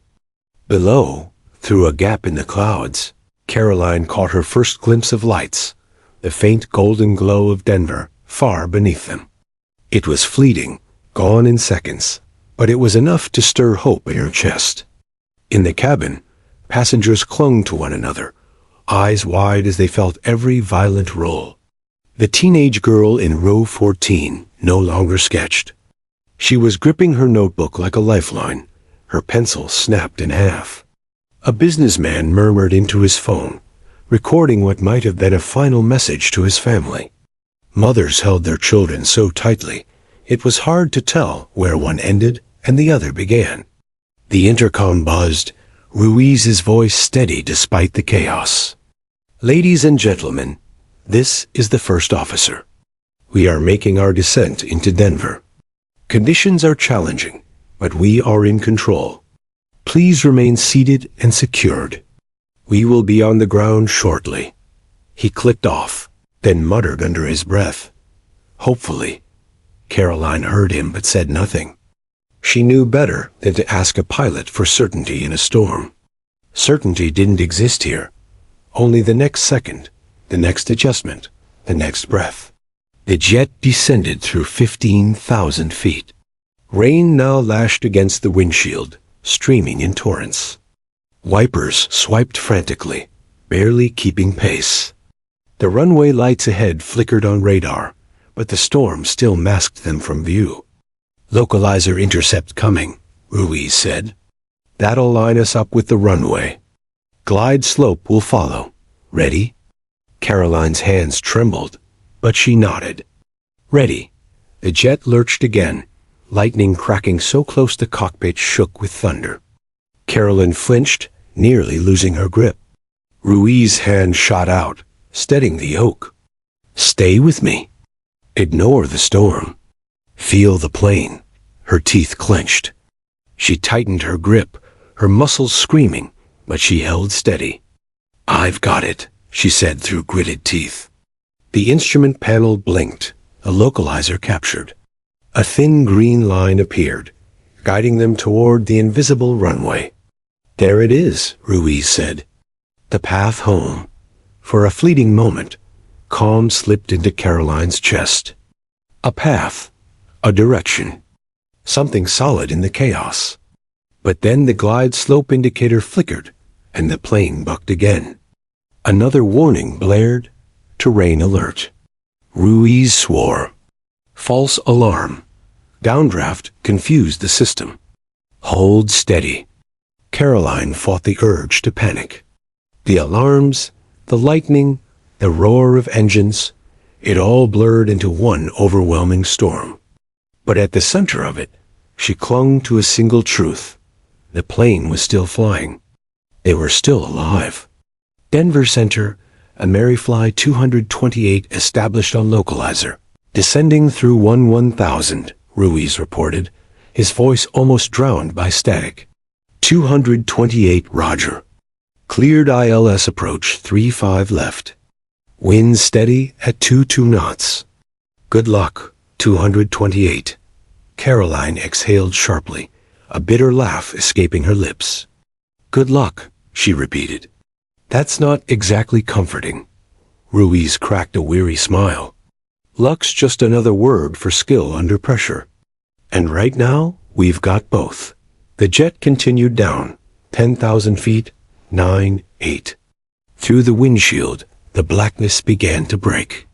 Below, through a gap in the clouds, Caroline caught her first glimpse of lights, the faint golden glow of Denver far beneath them. It was fleeting, gone in seconds, but it was enough to stir hope in her chest. In the cabin, passengers clung to one another, eyes wide as they felt every violent roll. The teenage girl in row 14 no longer sketched. She was gripping her notebook like a lifeline, her pencil snapped in half. A businessman murmured into his phone, recording what might have been a final message to his family. Mothers held their children so tightly, it was hard to tell where one ended and the other began. The intercom buzzed, Ruiz's voice steady despite the chaos. "Ladies and gentlemen, this is the first officer. We are making our descent into Denver. Conditions are challenging, but we are in control. Please remain seated and secured. We will be on the ground shortly." He clicked off, then muttered under his breath, "Hopefully." Caroline heard him but said nothing. She knew better than to ask a pilot for certainty in a storm. Certainty didn't exist here. Only the next second, the next adjustment, the next breath. The jet descended through 15,000 feet. Rain now lashed against the windshield, streaming in torrents. Wipers swiped frantically, barely keeping pace. The runway lights ahead flickered on radar, but the storm still masked them from view. "Localizer intercept coming," Ruiz said. "That'll line us up with the runway. Glide slope will follow. Ready?" Caroline's hands trembled, but she nodded. "Ready." The jet lurched again, lightning cracking so close the cockpit shook with thunder. Caroline flinched, nearly losing her grip. Ruiz's hand shot out, steadying the yoke. "Stay with me. Ignore the storm. Feel the plane." Her teeth clenched. She tightened her grip, her muscles screaming, but she held steady. "I've got it," she said through gritted teeth. The instrument panel blinked, a localizer captured. A thin green line appeared, guiding them toward the invisible runway. "There it is," Ruiz said. "The path home." For a fleeting moment, calm slipped into Caroline's chest. A path, a direction, something solid in the chaos. But then the glide slope indicator flickered, and the plane bucked again. Another warning blared, terrain alert. Ruiz swore. False alarm. Downdraft confused the system. Hold steady. Caroline fought the urge to panic. The alarms, the lightning, the roar of engines, it all blurred into one overwhelming storm. But at the center of it, she clung to a single truth. The plane was still flying. They were still alive. Denver Center, a Maryfly 228 established on localizer. Descending through 1000, Ruiz reported, his voice almost drowned by static. 228 Roger. Cleared ILS approach 35 left. Wind steady at 22 knots. Good luck, 228. Caroline exhaled sharply, a bitter laugh escaping her lips. "Good luck," she repeated. "That's not exactly comforting." Ruiz cracked a weary smile. "Luck's just another word for skill under pressure. And right now, we've got both." The jet continued down, 10,000 feet, 9, 8. Through the windshield, the blackness began to break.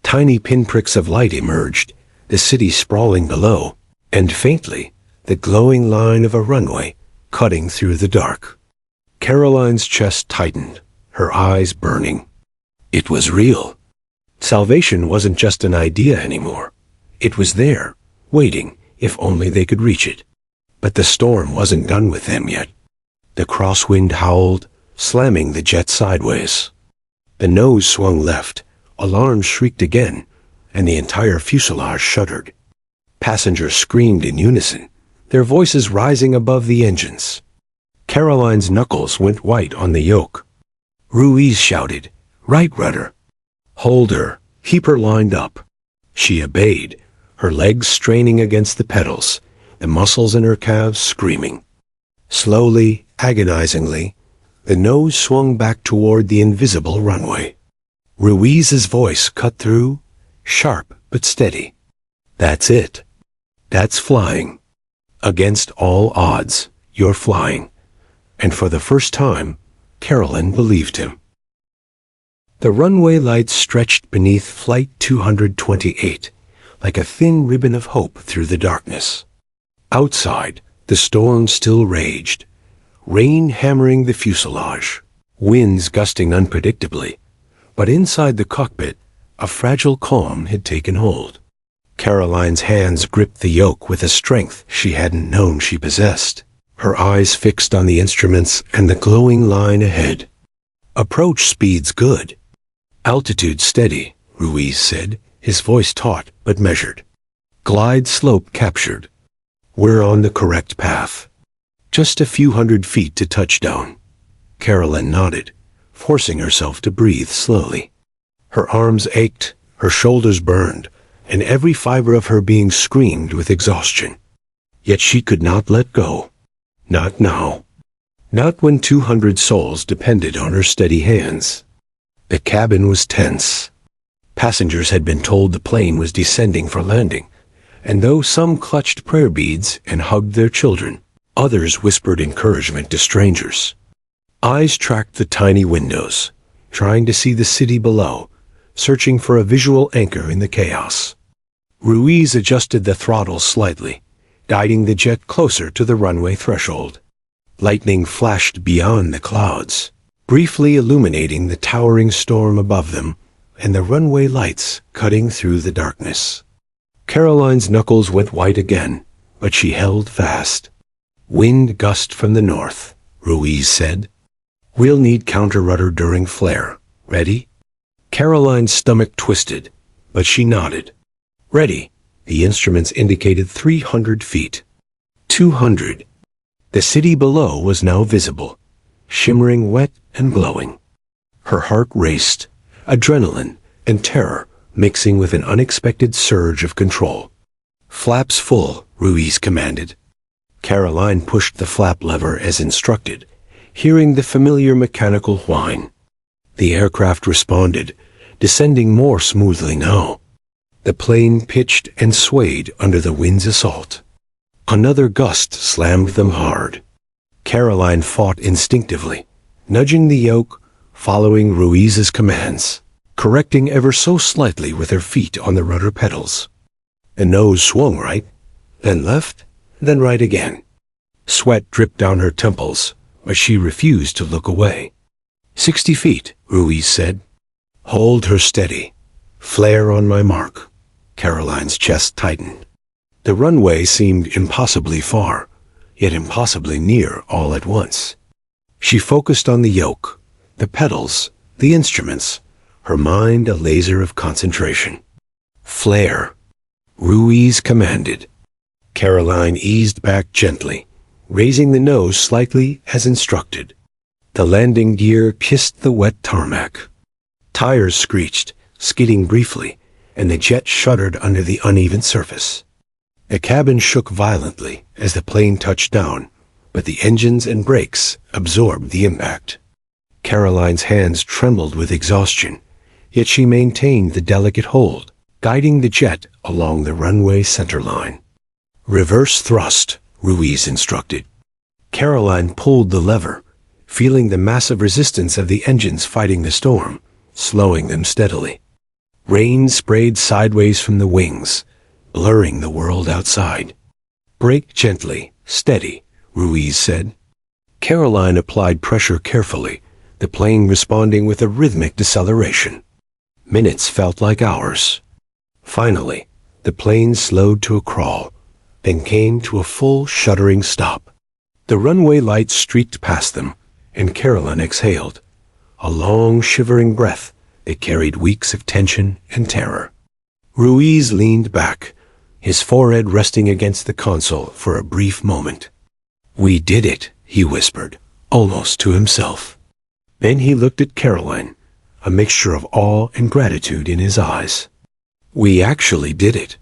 Tiny pinpricks of light emerged, the city sprawling below, and faintly, the glowing line of a runway cutting through the dark. Caroline's chest tightened, her eyes burning. It was real. Salvation wasn't just an idea anymore. It was there, waiting, if only they could reach it. But the storm wasn't done with them yet. The crosswind howled, slamming the jet sideways. The nose swung left, alarms shrieked again, and the entire fuselage shuddered. Passengers screamed in unison, their voices rising above the engines. Caroline's knuckles went white on the yoke. Ruiz shouted, "Right rudder! Hold her, keep her lined up." She obeyed, her legs straining against the pedals, the muscles in her calves screaming. Slowly, agonizingly, the nose swung back toward the invisible runway. Ruiz's voice cut through, sharp but steady. "That's it. That's flying. Against all odds, you're flying." And for the first time, Caroline believed him. The runway lights stretched beneath Flight 228, like a thin ribbon of hope through the darkness. Outside, the storm still raged, rain hammering the fuselage, winds gusting unpredictably, but inside the cockpit, a fragile calm had taken hold. Caroline's hands gripped the yoke with a strength she hadn't known she possessed, her eyes fixed on the instruments and the glowing line ahead. "Approach speed's good. Altitude steady," Ruiz said, his voice taut but measured. "Glide slope captured. We're on the correct path. Just a few hundred feet to touchdown." Caroline nodded, forcing herself to breathe slowly. Her arms ached, her shoulders burned, and every fiber of her being screamed with exhaustion. Yet she could not let go. Not now. Not when 200 souls depended on her steady hands. The cabin was tense. Passengers had been told the plane was descending for landing, and though some clutched prayer beads and hugged their children, others whispered encouragement to strangers. Eyes tracked the tiny windows, trying to see the city below, searching for a visual anchor in the chaos. Ruiz adjusted the throttle slightly, guiding the jet closer to the runway threshold. Lightning flashed beyond the clouds, briefly illuminating the towering storm above them and the runway lights cutting through the darkness. Caroline's knuckles went white again, but she held fast. "Wind gust from the north," Ruiz said. "We'll need counter-rudder during flare. Ready?" Caroline's stomach twisted, but she nodded. "Ready." The instruments indicated 300 feet. 200. The city below was now visible, shimmering wet and glowing. Her heart raced, adrenaline and terror mixing with an unexpected surge of control. "Flaps full," Ruiz commanded. Caroline pushed the flap lever as instructed, hearing the familiar mechanical whine. The aircraft responded, descending more smoothly now. The plane pitched and swayed under the wind's assault. Another gust slammed them hard. Caroline fought instinctively, nudging the yoke, following Ruiz's commands, correcting ever so slightly with her feet on the rudder pedals. The nose swung right, then left, then right again. Sweat dripped down her temples, but she refused to look away. 60 feet, Ruiz said. "Hold her steady. Flare on my mark." Caroline's chest tightened. The runway seemed impossibly far, yet impossibly near all at once. She focused on the yoke, the pedals, the instruments, her mind a laser of concentration. "Flare," Ruiz commanded. Caroline eased back gently, raising the nose slightly as instructed. The landing gear kissed the wet tarmac. Tires screeched, skidding briefly, and the jet shuddered under the uneven surface. The cabin shook violently as the plane touched down, but the engines and brakes absorbed the impact. Caroline's hands trembled with exhaustion, yet she maintained the delicate hold, guiding the jet along the runway centerline. "Reverse thrust," Ruiz instructed. Caroline pulled the lever, feeling the massive resistance of the engines fighting the storm, slowing them steadily. Rain sprayed sideways from the wings, blurring the world outside. "Brake gently, steady," Ruiz said. Caroline applied pressure carefully, the plane responding with a rhythmic deceleration. Minutes felt like hours. Finally, The plane slowed to a crawl, then came to a full, shuddering stop. The runway lights streaked past them, and Caroline exhaled, a long, shivering breath that carried weeks of tension and terror. Ruiz leaned back, his forehead resting against the console for a brief moment. "We did it," he whispered, almost to himself. Then he looked at Caroline, a mixture of awe and gratitude in his eyes. "We actually did it."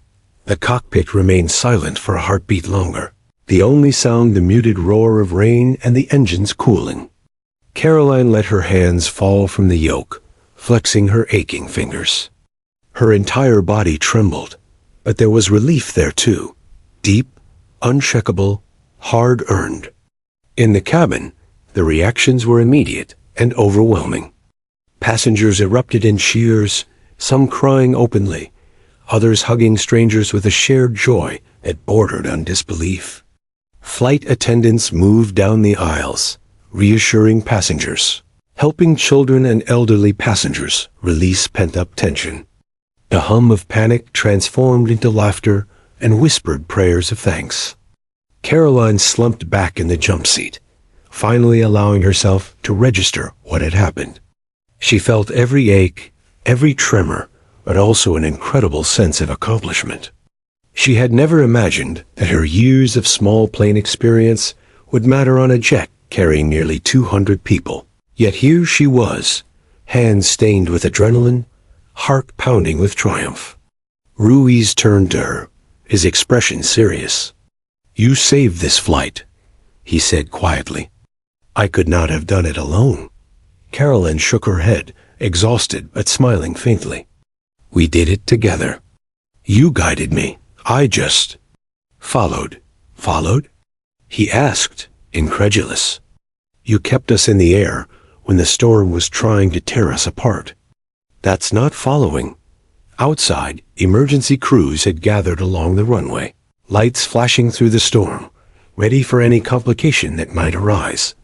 The cockpit remained silent for a heartbeat longer, the only sound the muted roar of rain and the engines cooling. Caroline let her hands fall from the yoke, flexing her aching fingers. Her entire body trembled, but there was relief there too, deep, unshakable, hard-earned. In the cabin, the reactions were immediate and overwhelming. Passengers erupted in cheers, some crying openly, others hugging strangers with a shared joy that bordered on disbelief. Flight attendants moved down the aisles, reassuring passengers, helping children and elderly passengers release pent-up tension. The hum of panic transformed into laughter and whispered prayers of thanks. Caroline slumped back in the jump seat, finally allowing herself to register what had happened. She felt every ache, every tremor, but also an incredible sense of accomplishment. She had never imagined that her years of small plane experience would matter on a jet carrying nearly 200 people. Yet here she was, hands stained with adrenaline, heart pounding with triumph. Ruiz turned to her, his expression serious. "You saved this flight," he said quietly. "I could not have done it alone." Caroline shook her head, exhausted but smiling faintly. "We did it together. You guided me. I just followed." "Followed?" he asked, incredulous. "You kept us in the air when the storm was trying to tear us apart." "That's not following." Outside, emergency crews had gathered along the runway, lights flashing through the storm, ready for any complication that might arise,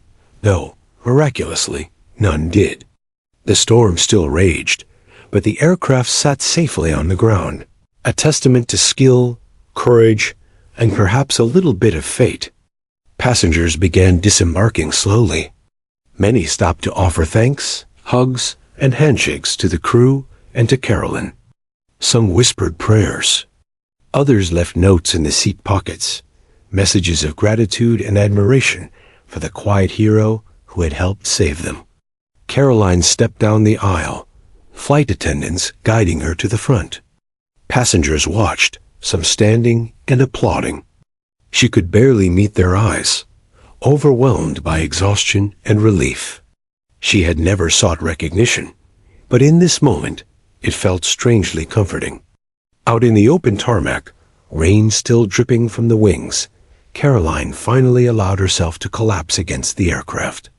though, miraculously, none did. The storm still raged, but the aircraft sat safely on the ground, a testament to skill, courage, and perhaps a little bit of fate. Passengers began disembarking slowly. Many stopped to offer thanks, hugs, and handshakes to the crew and to Caroline. Some whispered prayers. Others left notes in the seat pockets, messages of gratitude and admiration for the quiet hero who had helped save them. Caroline stepped down the aisle, flight attendants guiding her to the front. Passengers watched, some standing and applauding. She could barely meet their eyes, overwhelmed by exhaustion and relief. She had never sought recognition, but in this moment, it felt strangely comforting. Out in the open tarmac, rain still dripping from the wings, Caroline finally allowed herself to collapse against the aircraft.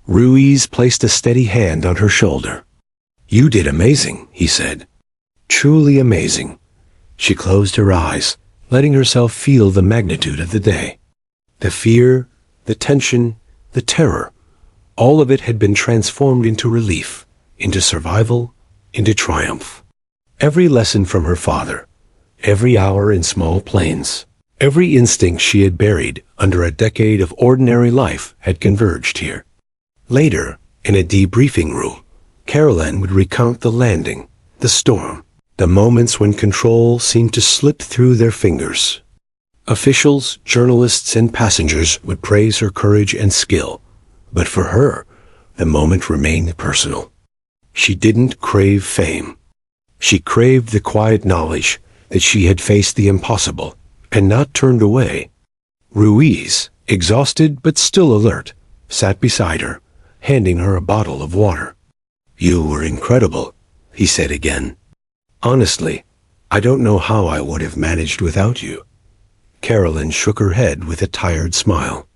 Ruiz placed a steady hand on her shoulder. "You did amazing," he said. "Truly amazing." She closed her eyes, letting herself feel the magnitude of the day. The fear, the tension, the terror, all of it had been transformed into relief, into survival, into triumph. Every lesson from her father, every hour in small planes, every instinct she had buried under a decade of ordinary life had converged here. Later, in a debriefing room, Caroline would recount the landing, the storm, the moments when control seemed to slip through their fingers. Officials, journalists, and passengers would praise her courage and skill, but for her, the moment remained personal. She didn't crave fame. She craved the quiet knowledge that she had faced the impossible and not turned away. Ruiz, exhausted but still alert, sat beside her, handing her a bottle of water. "You were incredible," he said again. "Honestly, I don't know how I would have managed without you." Caroline shook her head with a tired smile.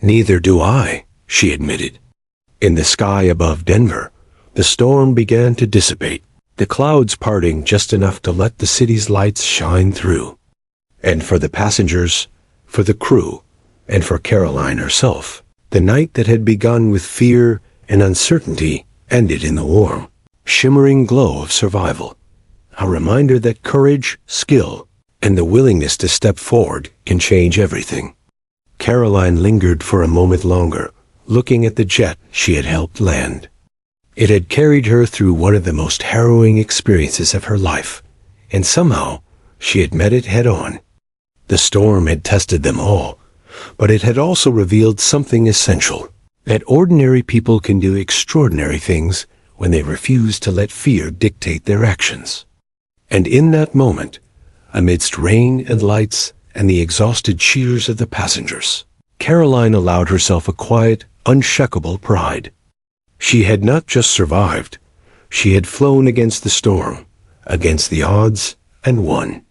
"Neither do I," she admitted. In the sky above Denver, the storm began to dissipate, the clouds parting just enough to let the city's lights shine through. And for the passengers, for the crew, and for Caroline herself, the night that had begun with fear and uncertainty ended in the warm, shimmering glow of survival, a reminder that courage, skill, And the willingness to step forward can change everything. Caroline lingered for a moment longer, looking at the jet she had helped land. It had carried her through one of the most harrowing experiences of her life, and somehow she had met it head-on. The storm had tested them all, but it had also revealed something essential, that ordinary people can do extraordinary things when they refuse to let fear dictate their actions. And in that moment, amidst rain and lights and the exhausted cheers of the passengers, Caroline allowed herself a quiet, unshakable pride. She had not just survived, she had flown against the storm, against the odds, and won.